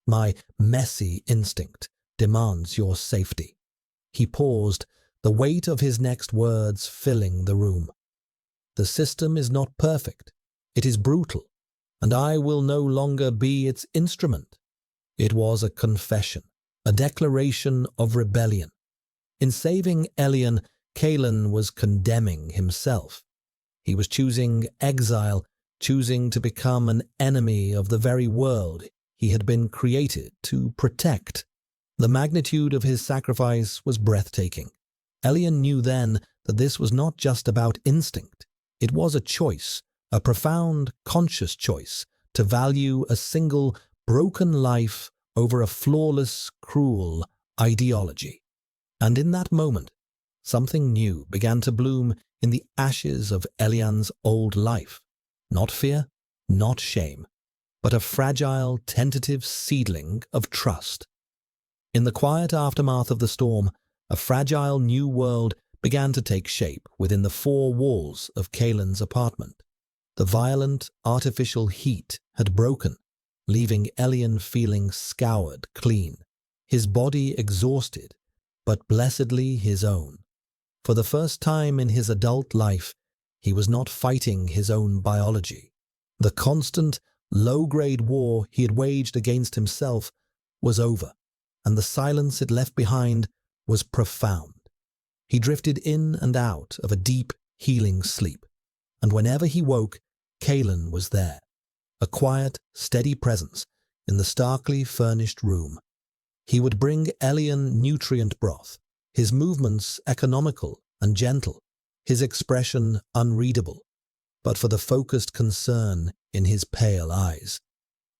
My messy instinct demands your safety." He paused, the weight of his next words filling the room. "The system is not perfect. It is brutal, and I will no longer be its instrument." It was a confession, a declaration of rebellion. In saving Elian, Kalen was condemning himself. He was choosing exile, choosing to become an enemy of the very world he had been created to protect. The magnitude of his sacrifice was breathtaking, Elian knew then that this was not just about instinct. It was a choice, a profound, conscious choice, to value a single, broken life over a flawless, cruel ideology. And in that moment, something new began to bloom in the ashes of Elian's old life. Not fear, not shame, but a fragile, tentative seedling of trust. In the quiet aftermath of the storm, a fragile new world began to take shape within the four walls of Kalen's apartment. The violent, artificial heat had broken, leaving Elian feeling scoured clean, his body exhausted, but blessedly his own. For the first time in his adult life, he was not fighting his own biology. The constant, low-grade war he had waged against himself was over, and the silence it left behind was profound. He drifted in and out of a deep, healing sleep, and whenever he woke, Kalen was there, a quiet, steady presence in the starkly furnished room. He would bring Elian nutrient broth, his movements economical and gentle, his expression unreadable, but for the focused concern in his pale eyes.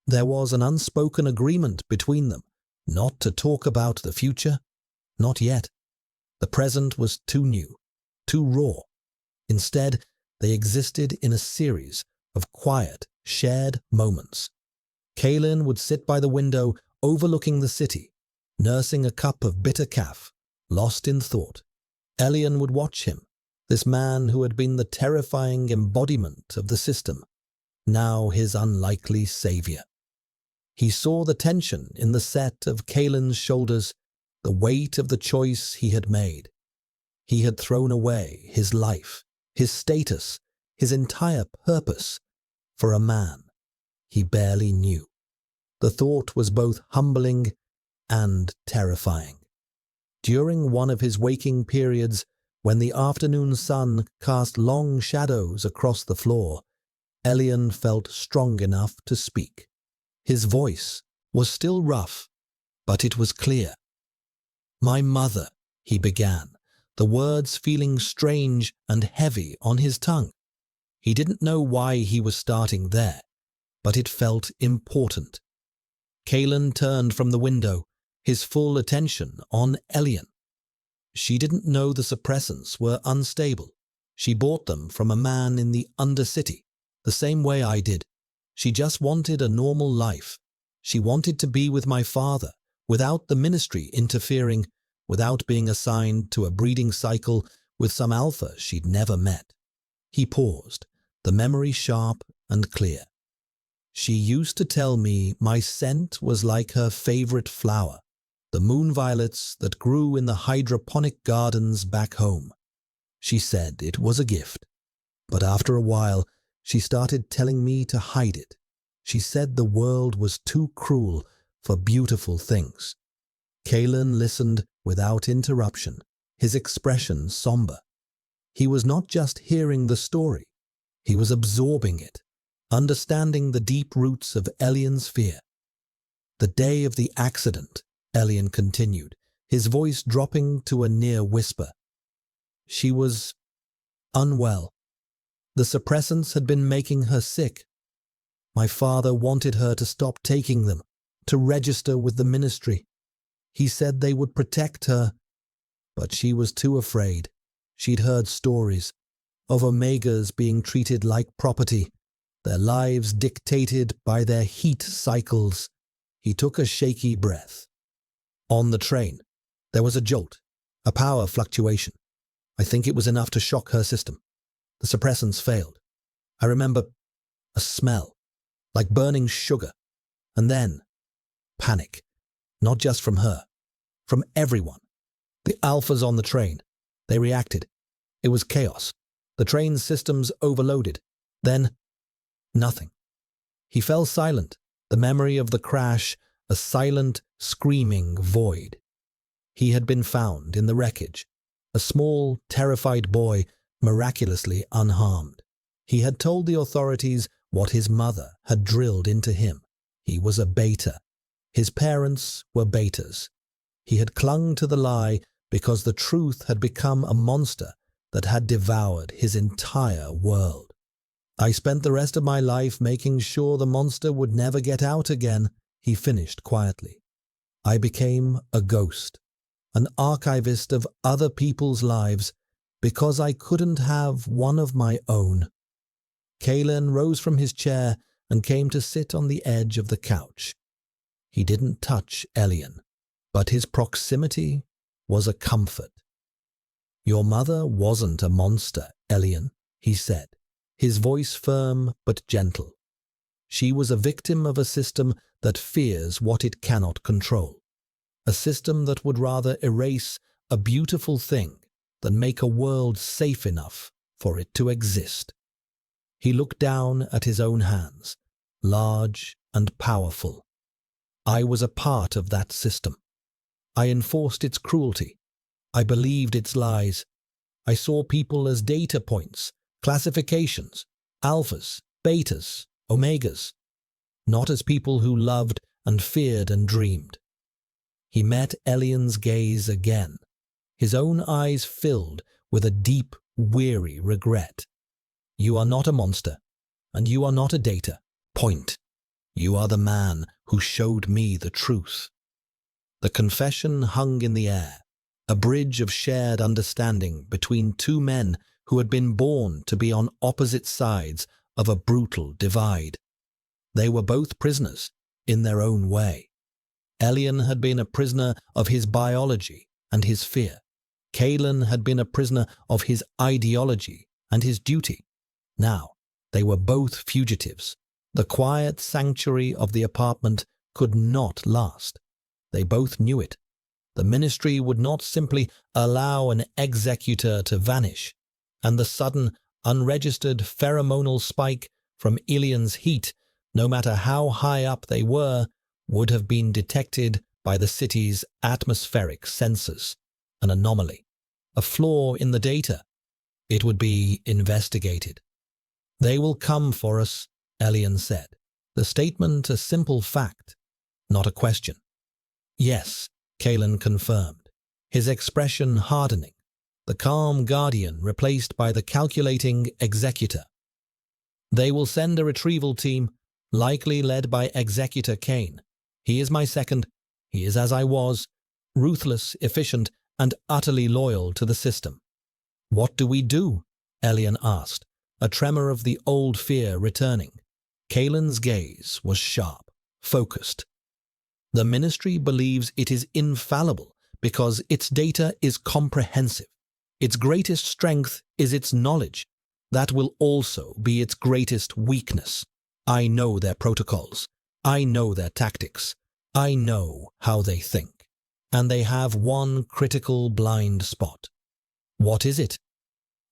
There was an unspoken agreement between them, not to talk about the future, not yet. The present was too new, too raw. Instead, they existed in a series of quiet, shared moments. Kalen would sit by the window overlooking the city, nursing a cup of bitter kaf, lost in thought. Elian would watch him, this man who had been the terrifying embodiment of the system, now his unlikely savior. He saw the tension in the set of Kalen's shoulders, the weight of the choice he had made. He had thrown away his life, his status, his entire purpose for a man he barely knew. The thought was both humbling and terrifying. During one of his waking periods, when the afternoon sun cast long shadows across the floor, Elian felt strong enough to speak. His voice was still rough, but it was clear. "My mother," he began, the words feeling strange and heavy on his tongue. He didn't know why he was starting there, but it felt important. Kalen turned from the window, his full attention on Elian. She didn't know the suppressants were unstable. She bought them from a man in the Undercity, the same way I did. She just wanted a normal life. She wanted to be with my father, without the ministry interfering, without being assigned to a breeding cycle with some alpha she'd never met. He paused, the memory sharp and clear. She used to tell me my scent was like her favorite flower, the moon violets that grew in the hydroponic gardens back home. She said it was a gift, but after a while, she started telling me to hide it. She said the world was too cruel for beautiful things. Kalen listened without interruption, his expression somber. He was not just hearing the story, he was absorbing it, understanding the deep roots of Elian's fear. "The day of the accident," Elian continued, his voice dropping to a near whisper. "She was unwell. The suppressants had been making her sick. My father wanted her to stop taking them, to register with the ministry. He said they would protect her, but she was too afraid. She'd heard stories of Omegas being treated like property, their lives dictated by their heat cycles." He took a shaky breath. "On the train, there was a jolt, a power fluctuation. I think it was enough to shock her system. The suppressants failed. I remember a smell, like burning sugar, and then panic, not just from her, from everyone. The alphas on the train, they reacted. It was chaos. The train's systems overloaded. Then, nothing." He fell silent, the memory of the crash a silent, screaming void. He had been found in the wreckage, a small, terrified boy, miraculously unharmed. He had told the authorities what his mother had drilled into him. He was a beta. His parents were betas. He had clung to the lie because the truth had become a monster that had devoured his entire world. I spent the rest of my life making sure the monster would never get out again, he finished quietly. I became a ghost, an archivist of other people's lives, because I couldn't have one of my own. Kalen rose from his chair and came to sit on the edge of the couch. He didn't touch Elian, but his proximity was a comfort. Your mother wasn't a monster, Elian, he said, his voice firm but gentle. She was a victim of a system that fears what it cannot control, a system that would rather erase a beautiful thing than make a world safe enough for it to exist. He looked down at his own hands, large and powerful. I was a part of that system. I enforced its cruelty. I believed its lies. I saw people as data points, classifications, alphas, betas, omegas, not as people who loved and feared and dreamed. He met Elian's gaze again, his own eyes filled with a deep, weary regret. You are not a monster, and you are not a data point. You are the man who showed me the truth. The confession hung in the air, a bridge of shared understanding between two men who had been born to be on opposite sides of a brutal divide. They were both prisoners in their own way. Elian had been a prisoner of his biology and his fear. Kalen had been a prisoner of his ideology and his duty. Now, they were both fugitives. The quiet sanctuary of the apartment could not last. They both knew it. The ministry would not simply allow an executor to vanish, and the sudden, unregistered pheromonal spike from Elian's heat, no matter how high up they were, would have been detected by the city's atmospheric sensors. An anomaly, a flaw in the data. It would be investigated. They will come for us, Elian said, the statement a simple fact, not a question. Yes, Kalen confirmed, his expression hardening, the calm guardian replaced by the calculating executor. They will send a retrieval team, likely led by Executor Kane. He is my second. He is as I was, ruthless, efficient, and utterly loyal to the system. What do we do? Elian asked, a tremor of the old fear returning. Kalen's gaze was sharp, focused. The ministry believes it is infallible because its data is comprehensive. Its greatest strength is its knowledge. That will also be its greatest weakness. I know their protocols. I know their tactics. I know how they think. And they have one critical blind spot. What is it?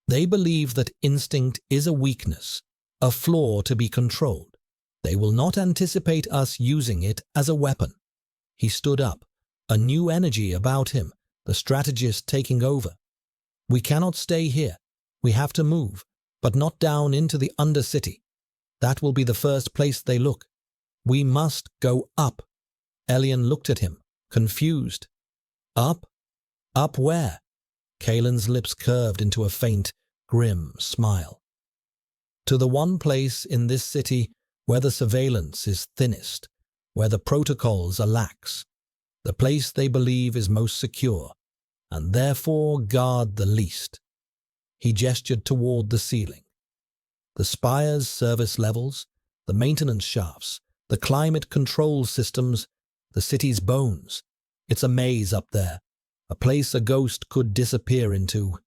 They believe that instinct is a weakness, a flaw to be controlled. They will not anticipate us using it as a weapon. He stood up, a new energy about him, the strategist taking over. We cannot stay here. We have to move, but not down into the Undercity. That will be the first place they look. We must go up. Elian looked at him, confused. Up? Up where? Kalen's lips curved into a faint, grim smile. To the one place in this city where the surveillance is thinnest, where the protocols are lax, the place they believe is most secure, and therefore guard the least. He gestured toward the ceiling. The spire's service levels, the maintenance shafts, the climate control systems, the city's bones. It's a maze up there, a place a ghost could disappear into.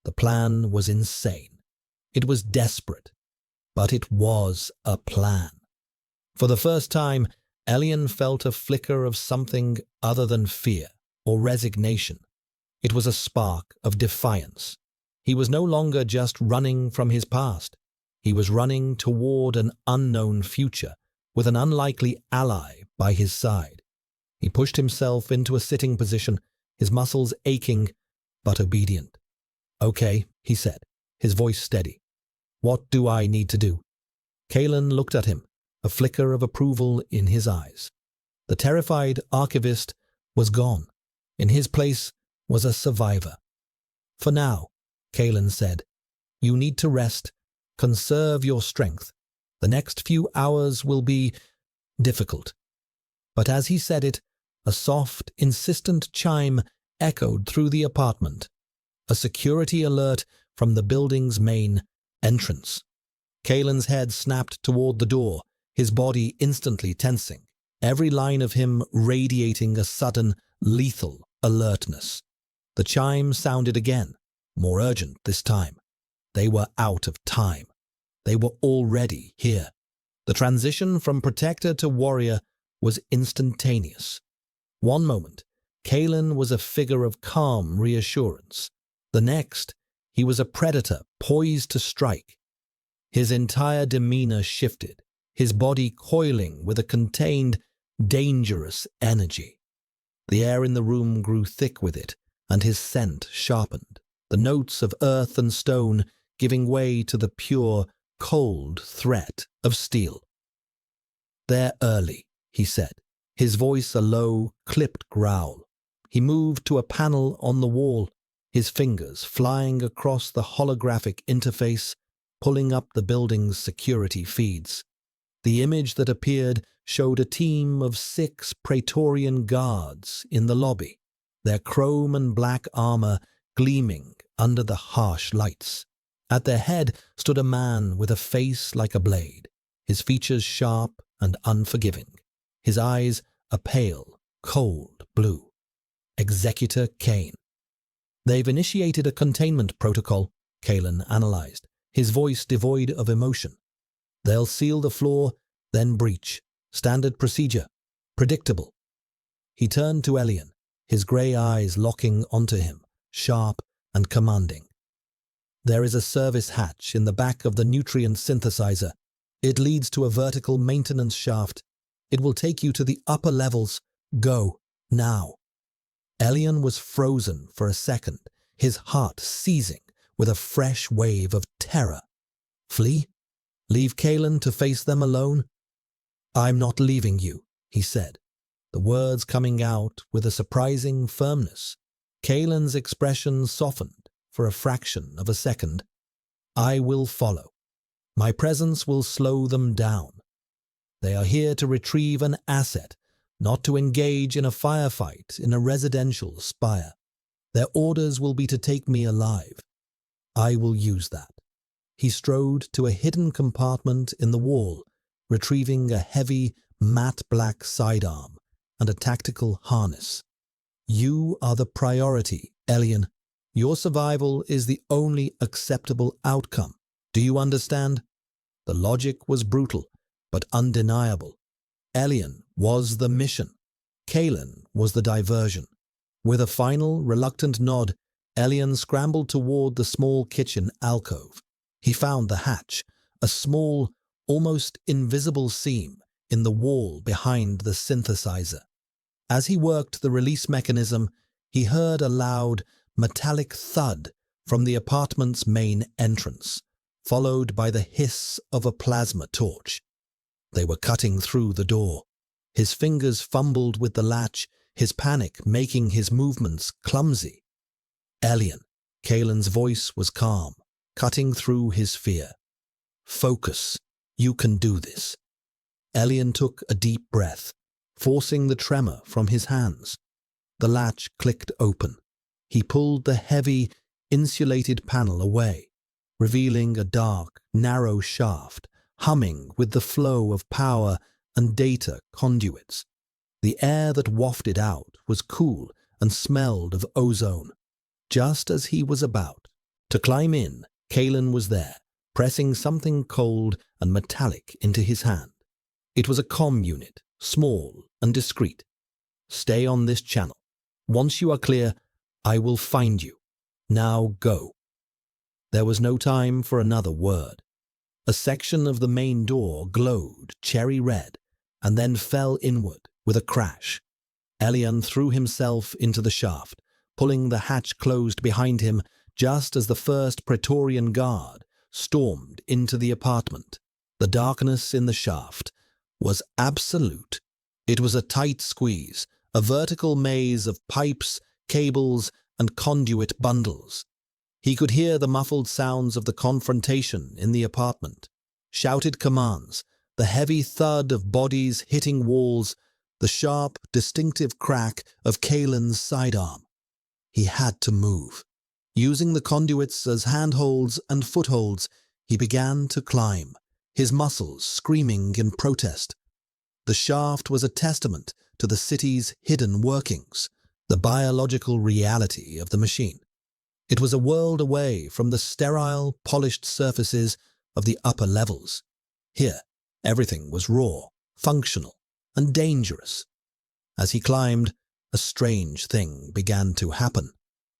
The plan was insane. It was desperate, but it was a plan. For the first time, Elian felt a flicker of something other than fear or resignation. It was a spark of defiance. He was no longer just running from his past. He was running toward an unknown future with an unlikely ally by his side. He pushed himself into a sitting position, his muscles aching but obedient. Okay, he said, his voice steady. What do I need to do? Kalen looked at him, a flicker of approval in his eyes. The terrified archivist was gone. In his place, was a survivor. For now, Kalen said, you need to rest, conserve your strength. The next few hours will be difficult. But as he said it, a soft, insistent chime echoed through the apartment, a security alert from the building's main entrance. Kalen's head snapped toward the door, his body instantly tensing, every line of him radiating a sudden, lethal alertness. The chime sounded again, more urgent this time. They were out of time. They were already here. The transition from protector to warrior was instantaneous. One moment, Kalen was a figure of calm reassurance. The next, he was a predator poised to strike. His entire demeanor shifted, his body coiling with a contained, dangerous energy. The air in the room grew thick with it, and his scent sharpened, the notes of earth and stone giving way to the pure, cold threat of steel. "They're early," he said, his voice a low, clipped growl. He moved to a panel on the wall, his fingers flying across the holographic interface, pulling up the building's security feeds. The image that appeared showed a team of 6 Praetorian guards in the lobby, their chrome and black armor gleaming under the harsh lights. At their head stood a man with a face like a blade, his features sharp and unforgiving, his eyes a pale, cold blue. Executor Kane. "They've initiated a containment protocol," Kalen analyzed, his voice devoid of emotion. "They'll seal the floor, then breach. Standard procedure. Predictable." He turned to Elian, his grey eyes locking onto him, sharp and commanding. "There is a service hatch in the back of the nutrient synthesizer. It leads to a vertical maintenance shaft. It will take you to the upper levels. Go, now." Elian was frozen for a second, his heart seizing with a fresh wave of terror. Flee? Leave Kalen to face them alone? "I'm not leaving you," he said, the words coming out with a surprising firmness. Kalen's expression softened for a fraction of a second. "I will follow. My presence will slow them down. They are here to retrieve an asset, not to engage in a firefight in a residential spire. Their orders will be to take me alive. I will use that." He strode to a hidden compartment in the wall, retrieving a heavy, matte black sidearm and a tactical harness. "You are the priority, Elian. Your survival is the only acceptable outcome. Do you understand?" The logic was brutal, but undeniable. Elian was the mission. Kalen was the diversion. With a final, reluctant nod, Elian scrambled toward the small kitchen alcove. He found the hatch, a small, almost invisible seam in the wall behind the synthesizer. As he worked the release mechanism, he heard a loud, metallic thud from the apartment's main entrance, followed by the hiss of a plasma torch. They were cutting through the door. His fingers fumbled with the latch, his panic making his movements clumsy. "Elian," Kalen's voice was calm, cutting through his fear. "Focus. You can do this." Elian took a deep breath, forcing the tremor from his hands. The latch clicked open. He pulled the heavy, insulated panel away, revealing a dark, narrow shaft, humming with the flow of power and data conduits. The air that wafted out was cool and smelled of ozone. Just as he was about to climb in, Kalen was there, pressing something cold and metallic into his hand. It was a comm unit, small and discreet. "Stay on this channel. Once you are clear, I will find you. Now go." There was no time for another word. A section of the main door glowed cherry red and then fell inward with a crash. Elian threw himself into the shaft, pulling the hatch closed behind him just as the first Praetorian guard stormed into the apartment. The darkness in the shaft was absolute. It was a tight squeeze, a vertical maze of pipes, cables, and conduit bundles. He could hear the muffled sounds of the confrontation in the apartment, shouted commands, the heavy thud of bodies hitting walls, the sharp, distinctive crack of Kalen's sidearm. He had to move. Using the conduits as handholds and footholds, he began to climb, his muscles screaming in protest. The shaft was a testament to the city's hidden workings, the biological reality of the machine. It was a world away from the sterile, polished surfaces of the upper levels. Here, everything was raw, functional, and dangerous. As he climbed, a strange thing began to happen.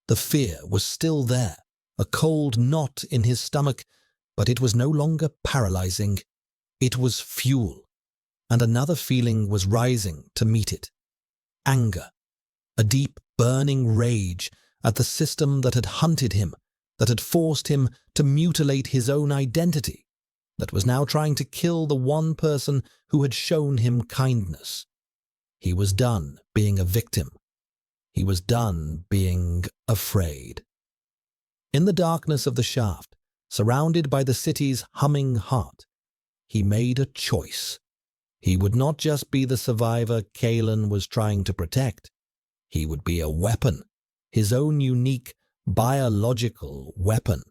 The fear was still there, a cold knot in his stomach, but it was no longer paralyzing. It was fuel, and another feeling was rising to meet it. Anger, a deep, burning rage at the system that had hunted him, that had forced him to mutilate his own identity, that was now trying to kill the one person who had shown him kindness. He was done being a victim. He was done being afraid. In the darkness of the shaft, surrounded by the city's humming heart, he made a choice. He would not just be the survivor Kalen was trying to protect. He would be a weapon, his own unique, biological weapon.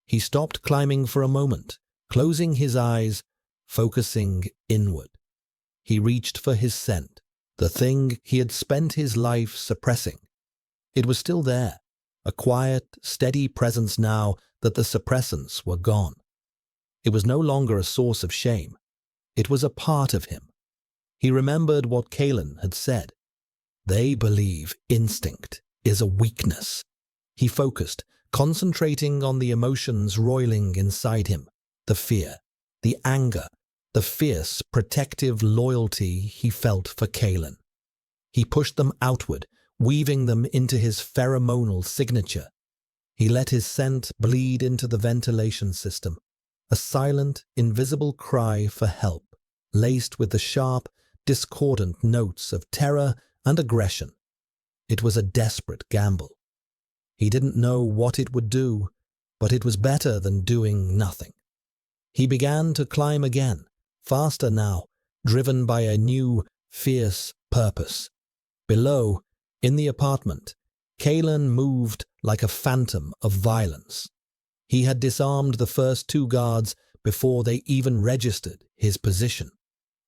He stopped climbing for a moment, closing his eyes, focusing inward. He reached for his scent, the thing he had spent his life suppressing. It was still there, a quiet, steady presence now that the suppressants were gone. It was no longer a source of shame. It was a part of him. He remembered what Kalen had said. They believe instinct is a weakness. He focused, concentrating on the emotions roiling inside him, the fear, the anger, the fierce, protective loyalty he felt for Kalen. He pushed them outward, weaving them into his pheromonal signature. He let his scent bleed into the ventilation system, a silent, invisible cry for help, laced with the sharp, discordant notes of terror and aggression. It was a desperate gamble. He didn't know what it would do, but it was better than doing nothing. He began to climb again, faster now, driven by a new, fierce purpose. Below, in the apartment, Kalen moved like a phantom of violence. He had disarmed the first two guards before they even registered his position.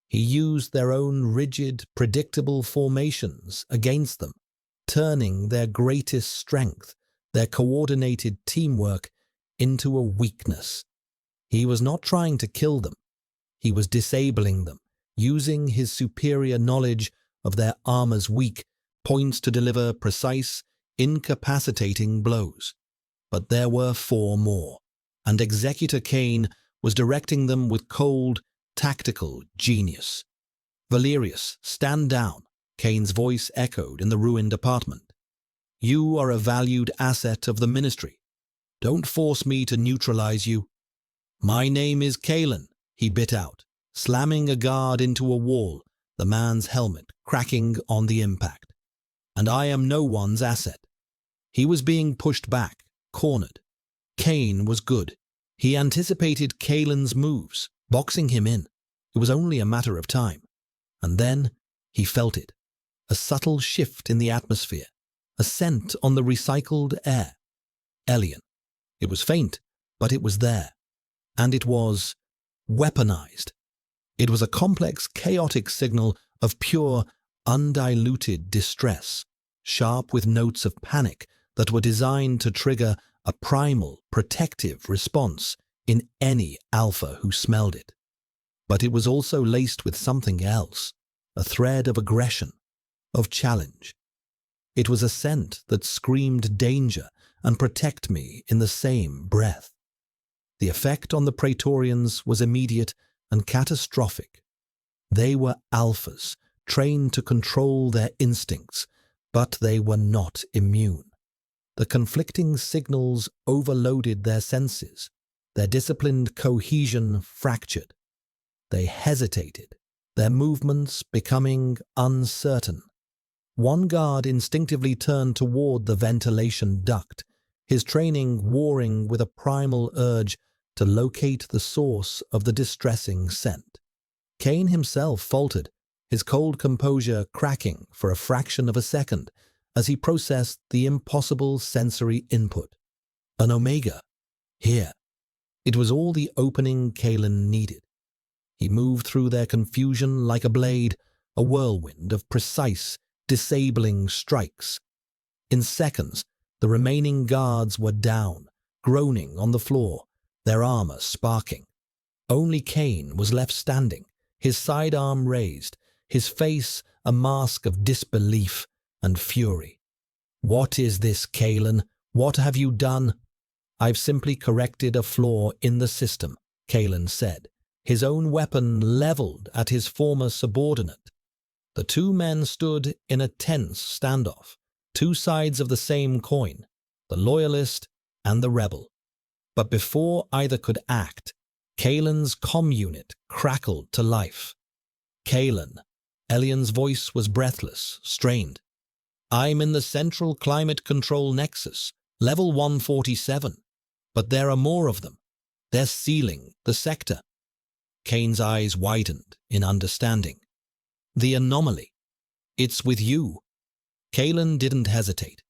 He used their own rigid, predictable formations against them, turning their greatest strength, their coordinated teamwork, into a weakness. He was not trying to kill them. He was disabling them, using his superior knowledge of their armor's weak points to deliver precise, incapacitating blows. But there were 4 more, and Executor Kane was directing them with cold, tactical genius. "Valerius, stand down," Kane's voice echoed in the ruined apartment. "You are a valued asset of the ministry. Don't force me to neutralize you." "My name is Kalen," he bit out, slamming a guard into a wall, the man's helmet cracking on the impact. "And I am no one's asset." He was being pushed back, cornered. Kane was good. He anticipated Kalen's moves, boxing him in. It was only a matter of time. And then he felt it. A subtle shift in the atmosphere, a scent on the recycled air. Alien. It was faint, but it was there. And it was weaponized. It was a complex, chaotic signal of pure, undiluted distress, sharp with notes of panic that were designed to trigger a primal, protective response in any alpha who smelled it. But it was also laced with something else, a thread of aggression, of challenge. It was a scent that screamed danger and protect me in the same breath. The effect on the Praetorians was immediate and catastrophic. They were alphas, trained to control their instincts, but they were not immune. The conflicting signals overloaded their senses, their disciplined cohesion fractured. They hesitated, their movements becoming uncertain. One guard instinctively turned toward the ventilation duct, his training warring with a primal urge to locate the source of the distressing scent. Kane himself faltered, his cold composure cracking for a fraction of a second as he processed the impossible sensory input. An Omega. Here. It was all the opening Kalen needed. He moved through their confusion like a blade, a whirlwind of precise, disabling strikes. In seconds, the remaining guards were down, groaning on the floor, their armor sparking. Only Kane was left standing, his sidearm raised, his face a mask of disbelief and fury. "What is this, Kalen? What have you done?" "I've simply corrected a flaw in the system," Kalen said, his own weapon leveled at his former subordinate. The two men stood in a tense standoff, two sides of the same coin, the loyalist and the rebel. But before either could act, Kalen's comm unit crackled to life. "Kalen," Elian's voice was breathless, strained. "I'm in the Central Climate Control Nexus, level 147. But there are more of them. They're sealing the sector." Kane's eyes widened in understanding. "The anomaly. It's with you." Kalen didn't hesitate.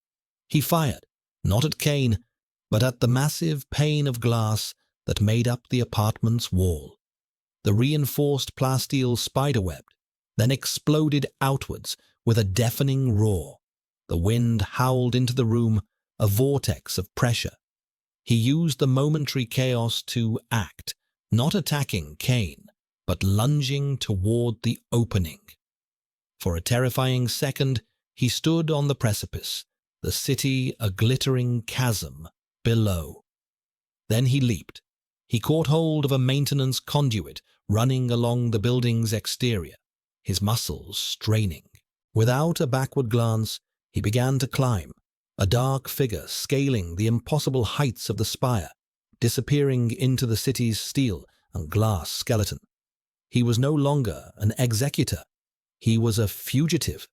He fired, not at Kane, but at the massive pane of glass that made up the apartment's wall. The reinforced plasteel spiderwebbed, then exploded outwards with a deafening roar. The wind howled into the room, a vortex of pressure. He used the momentary chaos to act, not attacking Kane, but lunging toward the opening. For a terrifying second, he stood on the precipice, the city a glittering chasm below. Then he leaped. He caught hold of a maintenance conduit running along the building's exterior, his muscles straining. Without a backward glance, he began to climb, a dark figure scaling the impossible heights of the spire, disappearing into the city's steel and glass skeleton. He was no longer an executor. He was a fugitive,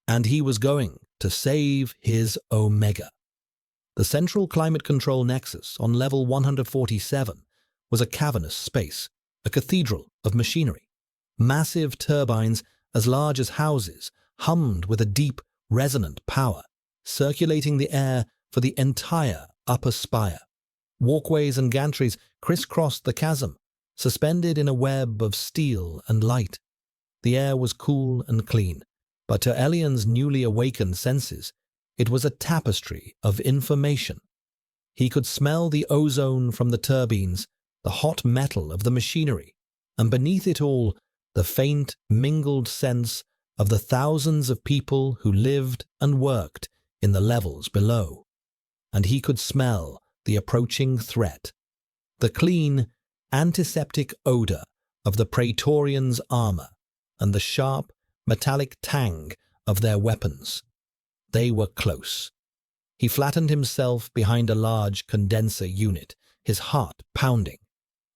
and he was going to save his Omega. The Central Climate Control Nexus on level 147 was a cavernous space, a cathedral of machinery. Massive turbines as large as houses hummed with a deep, resonant power, circulating the air for the entire upper spire. Walkways and gantries crisscrossed the chasm, suspended in a web of steel and light. The air was cool and clean, but to Elian's newly awakened senses, it was a tapestry of information. He could smell the ozone from the turbines, the hot metal of the machinery, and beneath it all, the faint, mingled sense of the thousands of people who lived and worked in the levels below. And he could smell the approaching threat, the clean, antiseptic odor of the Praetorians' armor and the sharp, metallic tang of their weapons. They were close. He flattened himself behind a large condenser unit, his heart pounding.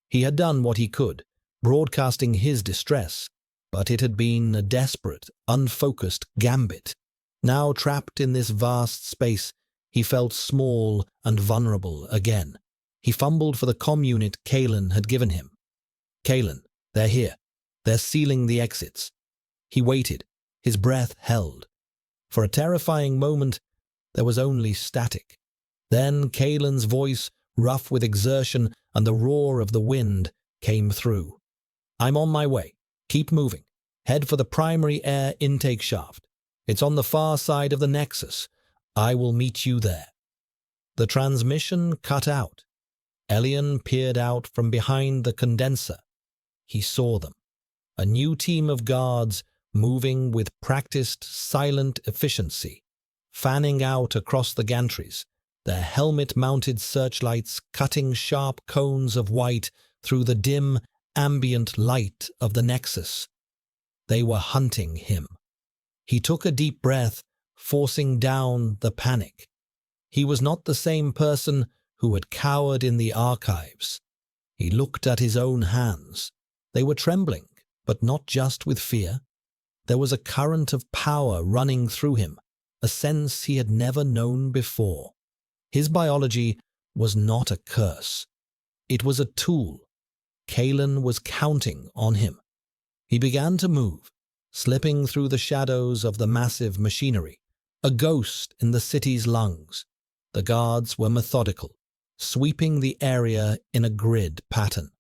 He had done what he could, broadcasting his distress, but it had been a desperate, unfocused gambit. Now trapped in this vast space, he felt small and vulnerable again. He fumbled for the comm unit Kalen had given him. "Kalen, they're here. They're sealing the exits." He waited, his breath held. For a terrifying moment, there was only static. Then Kalen's voice, rough with exertion and the roar of the wind, came through. "I'm on my way. Keep moving. Head for the primary air intake shaft. It's on the far side of the Nexus. I will meet you there." The transmission cut out. Elian peered out from behind the condenser. He saw them. A new team of guards moving with practiced, silent efficiency, fanning out across the gantries, their helmet-mounted searchlights cutting sharp cones of white through the dim, ambient light of the Nexus. They were hunting him. He took a deep breath, forcing down the panic. He was not the same person who had cowered in the archives. He looked at his own hands. They were trembling, but not just with fear. There was a current of power running through him, a sense he had never known before. His biology was not a curse. It was a tool. Kalen was counting on him. He began to move, slipping through the shadows of the massive machinery, a ghost in the city's lungs. The guards were methodical, sweeping the area in a grid pattern.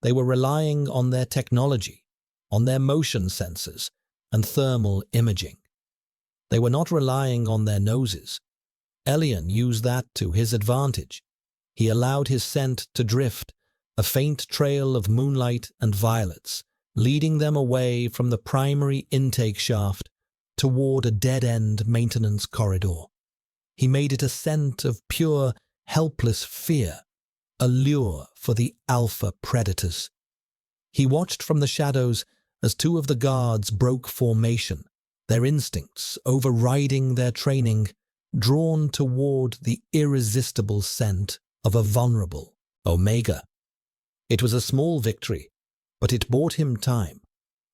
They were relying on their technology, on their motion sensors and thermal imaging. They were not relying on their noses. Elian used that to his advantage. He allowed his scent to drift, a faint trail of moonlight and violets, leading them away from the primary intake shaft toward a dead-end maintenance corridor. He made it a scent of pure, helpless fear, a lure for the alpha predators. He watched from the shadows as two of the guards broke formation, their instincts overriding their training, drawn toward the irresistible scent of a vulnerable Omega. It was a small victory, but it bought him time.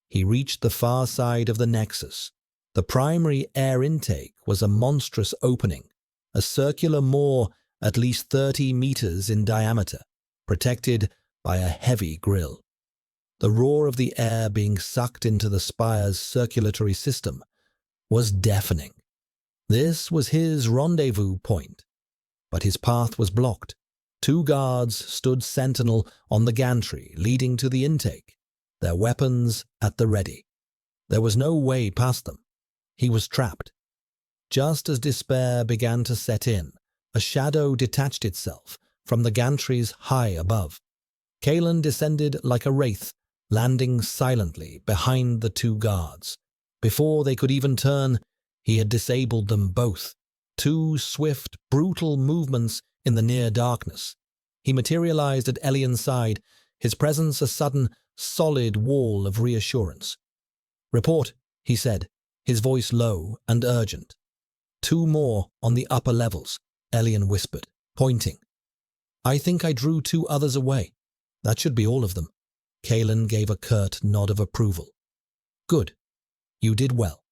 He reached the far side of the nexus. The primary air intake was a monstrous opening, a circular maw at least 30 meters in diameter, protected by a heavy grill. The roar of the air being sucked into the spire's circulatory system was deafening. This was his rendezvous point, but his path was blocked. Two guards stood sentinel on the gantry leading to the intake, their weapons at the ready. There was no way past them. He was trapped. Just as despair began to set in, a shadow detached itself from the gantries high above. Kalen descended like a wraith, landing silently behind the two guards. Before they could even turn, he had disabled them both. Two swift, brutal movements in the near darkness. He materialized at Elian's side, his presence a sudden, solid wall of reassurance. "Report," he said, his voice low and urgent. "Two more on the upper levels," Elian whispered, pointing. "I think I drew two others away. That should be all of them." Kalen gave a curt nod of approval. "Good. You did well."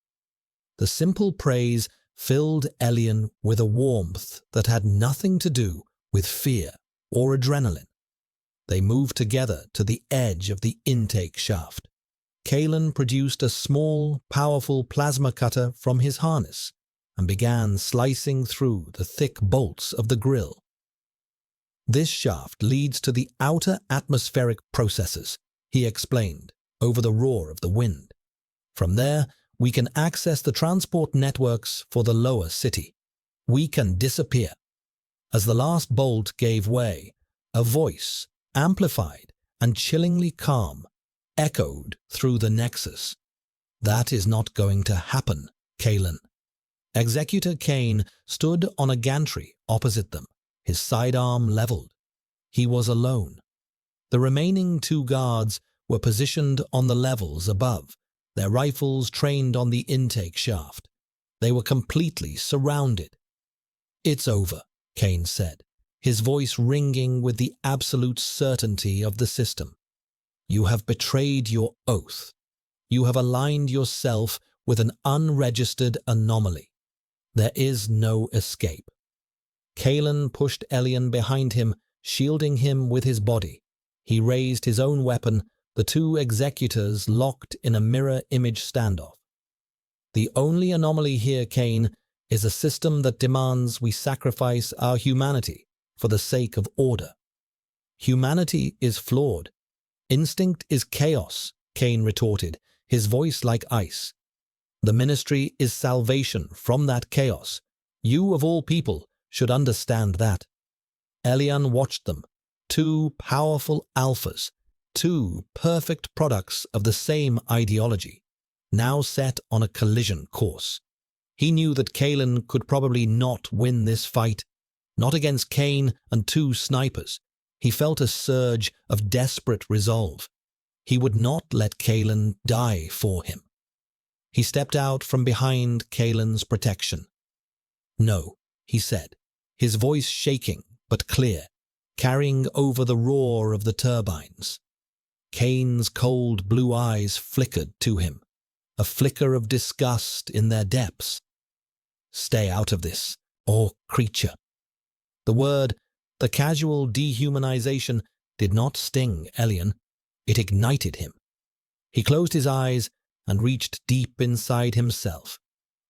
The simple praise filled Elian with a warmth that had nothing to do with fear or adrenaline. They moved together to the edge of the intake shaft. Kalen produced a small, powerful plasma cutter from his harness and began slicing through the thick bolts of the grill. "This shaft leads to the outer atmospheric processes," he explained, over the roar of the wind. "From there, we can access the transport networks for the lower city. We can disappear." As the last bolt gave way, a voice, amplified and chillingly calm, echoed through the nexus. "That is not going to happen, Kalen." Executor Kane stood on a gantry opposite them, his sidearm leveled. He was alone. The remaining two guards were positioned on the levels above, their rifles trained on the intake shaft. They were completely surrounded. "It's over," Kane said, his voice ringing with the absolute certainty of the system. "You have betrayed your oath. You have aligned yourself with an unregistered anomaly. There is no escape." Kalen pushed Elian behind him, shielding him with his body. He raised his own weapon, the two executors locked in a mirror image standoff. "The only anomaly here, Kane, is a system that demands we sacrifice our humanity for the sake of order." "Humanity is flawed. Instinct is chaos," Kane retorted, his voice like ice. "The ministry is salvation from that chaos. You, of all people, should understand that." Elian watched them, two powerful alphas, two perfect products of the same ideology, now set on a collision course. He knew that Kalen could probably not win this fight, not against Kane and two snipers. He felt a surge of desperate resolve. He would not let Kalen die for him. He stepped out from behind Kalen's protection. "No," he said, his voice shaking but clear, carrying over the roar of the turbines. Kane's cold blue eyes flickered to him. a flicker of disgust in their depths. "Stay out of this, or creature." The word, the casual dehumanization, did not sting Elian. It ignited him. He closed his eyes and reached deep inside himself.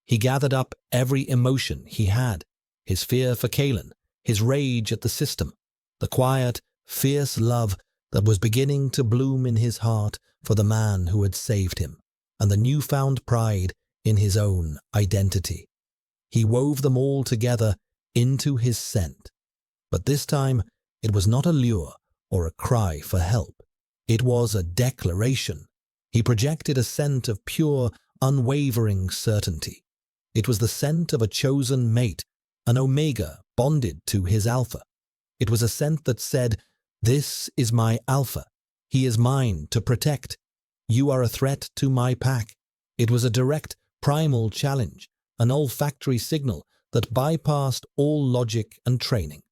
He gathered up every emotion he had, his fear for Kalen, his rage at the system, the quiet, fierce love that was beginning to bloom in his heart for the man who had saved him, and the newfound pride in his own identity. He wove them all together into his scent. But this time, it was not a lure or a cry for help. It was a declaration. He projected a scent of pure, unwavering certainty. It was the scent of a chosen mate, an omega bonded to his alpha. It was a scent that said, "This is my alpha. He is mine to protect. You are a threat to my pack." It was a direct, primal challenge, an olfactory signal that bypassed all logic and training.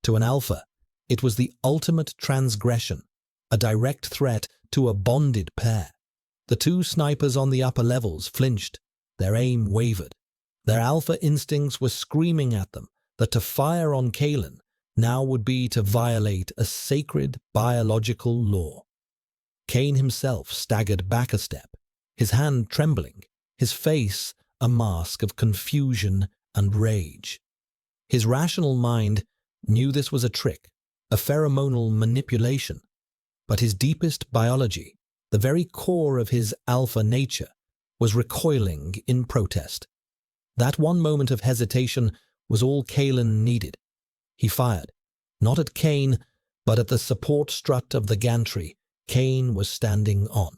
To an alpha, it was the ultimate transgression, a direct threat to a bonded pair. The two snipers on the upper levels flinched. Their aim wavered. Their alpha instincts were screaming at them that to fire on Kalen now would be to violate a sacred biological law. Kane himself staggered back a step, his hand trembling, his face a mask of confusion and rage. His rational mind knew this was a trick, a pheromonal manipulation, but his deepest biology, the very core of his alpha nature, was recoiling in protest. That one moment of hesitation was all Kalen needed. He fired, not at Kane, but at the support strut of the gantry Kane was standing on.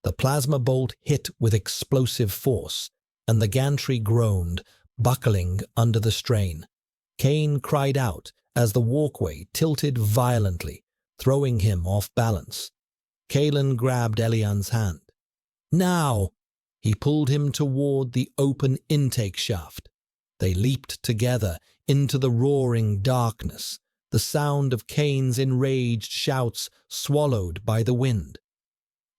The plasma bolt hit with explosive force, and the gantry groaned, buckling under the strain. Kane cried out as the walkway tilted violently, throwing him off balance. Kalen grabbed Elian's hand. "Now!" He pulled him toward the open intake shaft. They leaped together into the roaring darkness, the sound of Kane's enraged shouts swallowed by the wind.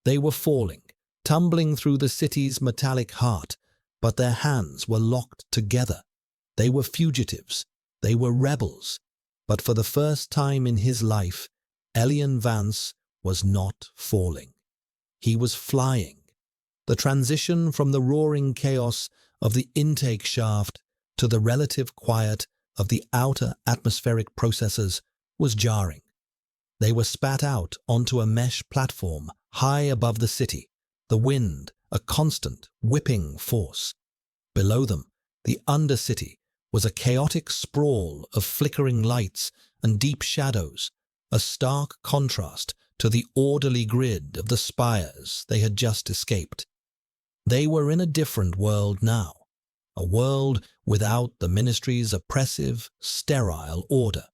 They were falling, tumbling through the city's metallic heart, but their hands were locked together. They were fugitives. They were rebels. But for the first time in his life, Elian Vance was not falling. He was flying. The transition from the roaring chaos of the intake shaft to the relative quiet of the outer atmospheric processes was jarring. They were spat out onto a mesh platform high above the city, the wind a constant, whipping force. Below them, the undercity was a chaotic sprawl of flickering lights and deep shadows, a stark contrast to the orderly grid of the spires they had just escaped. They were in a different world now, a world without the Ministry's oppressive, sterile order.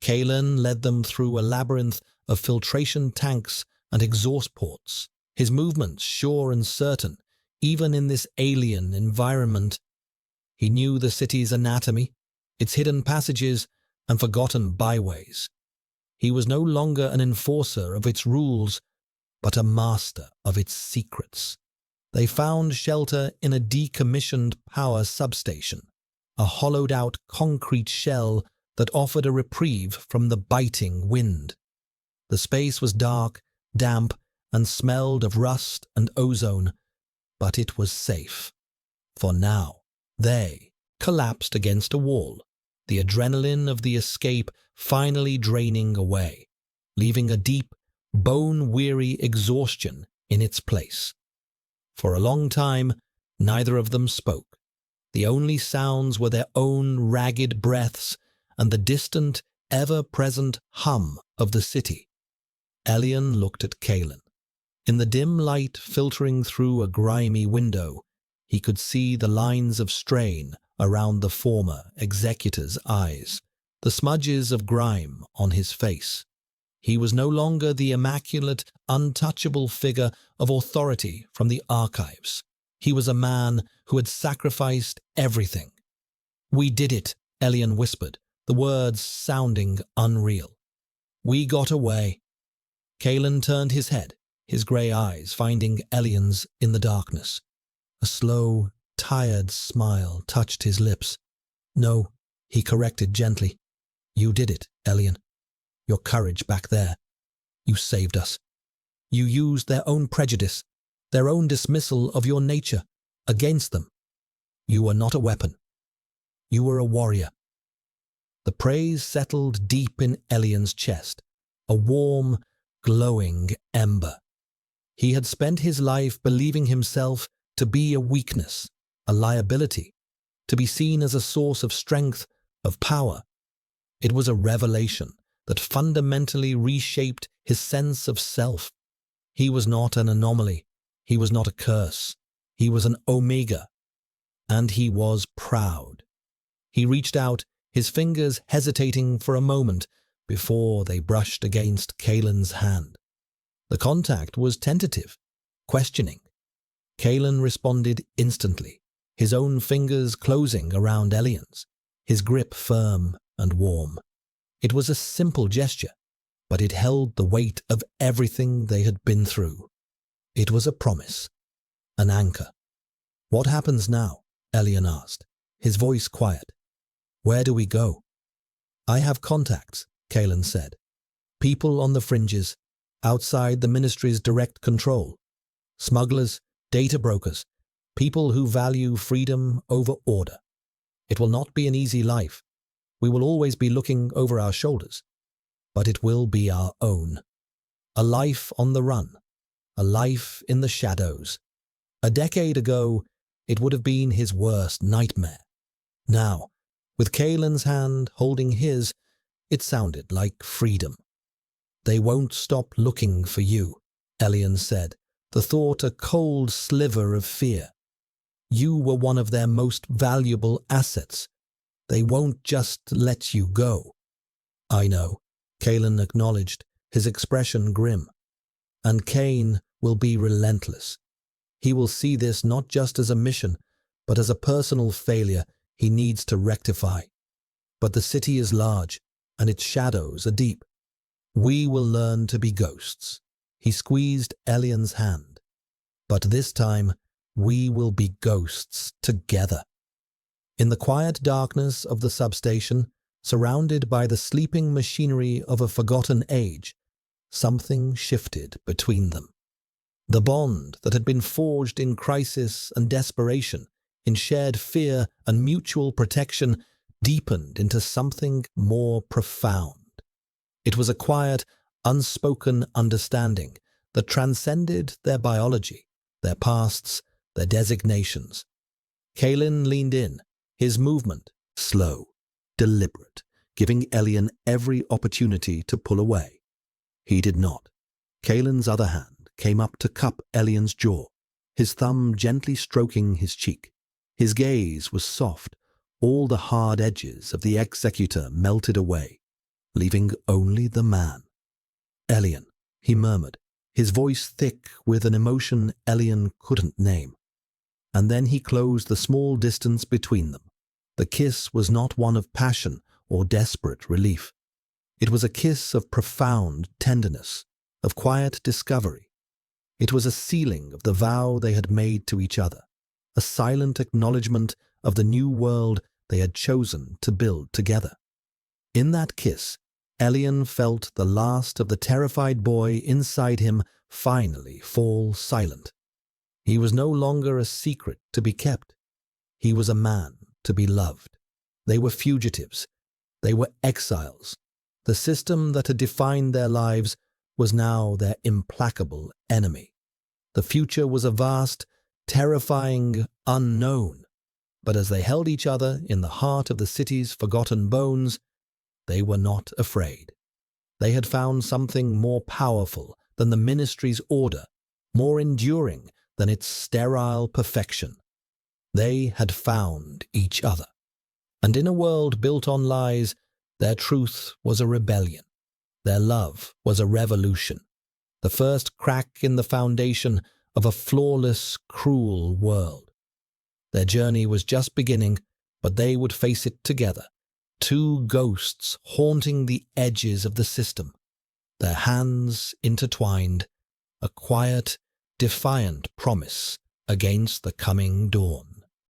Kalen led them through a labyrinth of filtration tanks and exhaust ports, his movements sure and certain, even in this alien environment. He knew the city's anatomy, its hidden passages and forgotten byways. He was no longer an enforcer of its rules, but a master of its secrets. They found shelter in a decommissioned power substation, a hollowed-out concrete shell that offered a reprieve from the biting wind. The space was dark, damp, and smelled of rust and ozone, but it was safe. For now, they collapsed against a wall, the adrenaline of the escape finally draining away, leaving a deep, bone-weary exhaustion in its place. For a long time, neither of them spoke. The only sounds were their own ragged breaths and the distant, ever-present hum of the city. Elian looked at Kalen. In the dim light filtering through a grimy window, he could see the lines of strain around the former executor's eyes, the smudges of grime on his face. He was no longer the immaculate, untouchable figure of authority from the archives. He was a man who had sacrificed everything. "We did it," Elian whispered, the words sounding unreal. "We got away." Kalen turned his head, his grey eyes finding Elian's in the darkness. A slow, tired smile touched his lips. "No," he corrected gently. "You did it, Elian. Your courage back there. You saved us. You used their own prejudice, their own dismissal of your nature, against them. You were not a weapon. You were a warrior." The praise settled deep in Elian's chest, a warm, glowing ember. He had spent his life believing himself to be a weakness, a liability, to be seen as a source of strength, of power. It was a revelation that fundamentally reshaped his sense of self. He was not an anomaly. He was not a curse. He was an Omega. And he was proud. He reached out, his fingers hesitating for a moment before they brushed against Kalen's hand. The contact was tentative, questioning. Kalen responded instantly, his own fingers closing around Elian's, his grip firm and warm. It was a simple gesture, but it held the weight of everything they had been through. It was a promise, an anchor. "What happens now?" Elian asked, his voice quiet. "Where do we go?" "I have contacts," Kalen said. "People on the fringes, outside the ministry's direct control. Smugglers, data brokers, people who value freedom over order. It will not be an easy life. We will always be looking over our shoulders. But it will be our own. A life on the run. A life in the shadows. A decade ago, it would have been his worst nightmare. Now, with Kalen's hand holding his, it sounded like freedom. "They won't stop looking for you," Elian said, the thought a cold sliver of fear. "You were one of their most valuable assets. They won't just let you go." "I know," Kalen acknowledged, his expression grim. "And Kane will be relentless. He will see this not just as a mission, but as a personal failure he needs to rectify. But the city is large, and its shadows are deep. We will learn to be ghosts." He squeezed Elian's hand. "But this time, we will be ghosts together." In the quiet darkness of the substation, surrounded by the sleeping machinery of a forgotten age, something shifted between them. The bond that had been forged in crisis and desperation, in shared fear and mutual protection, deepened into something more profound. It was a quiet, unspoken understanding that transcended their biology, their pasts, their designations. Kalen leaned in, his movement slow, deliberate, giving Elian every opportunity to pull away. He did not. Kalen's other hand came up to cup Elian's jaw, his thumb gently stroking his cheek. His gaze was soft, all the hard edges of the executor melted away, leaving only the man. "Elian," he murmured, his voice thick with an emotion Elian couldn't name. And then he closed the small distance between them. The kiss was not one of passion or desperate relief. It was a kiss of profound tenderness, of quiet discovery. It was a sealing of the vow they had made to each other, a silent acknowledgement of the new world they had chosen to build together. In that kiss, Elian felt the last of the terrified boy inside him finally fall silent. He was no longer a secret to be kept. He was a man to be loved. They were fugitives. They were exiles. The system that had defined their lives was now their implacable enemy. The future was a vast, terrifying unknown. But as they held each other in the heart of the city's forgotten bones, they were not afraid. They had found something more powerful than the ministry's order, more enduring than its sterile perfection. They had found each other. And in a world built on lies, their truth was a rebellion. Their love was a revolution. The first crack in the foundation of a flawless, cruel world. Their journey was just beginning, but they would face it together. Two ghosts haunting the edges of the system, their hands intertwined, a quiet, defiant promise against the coming dawn.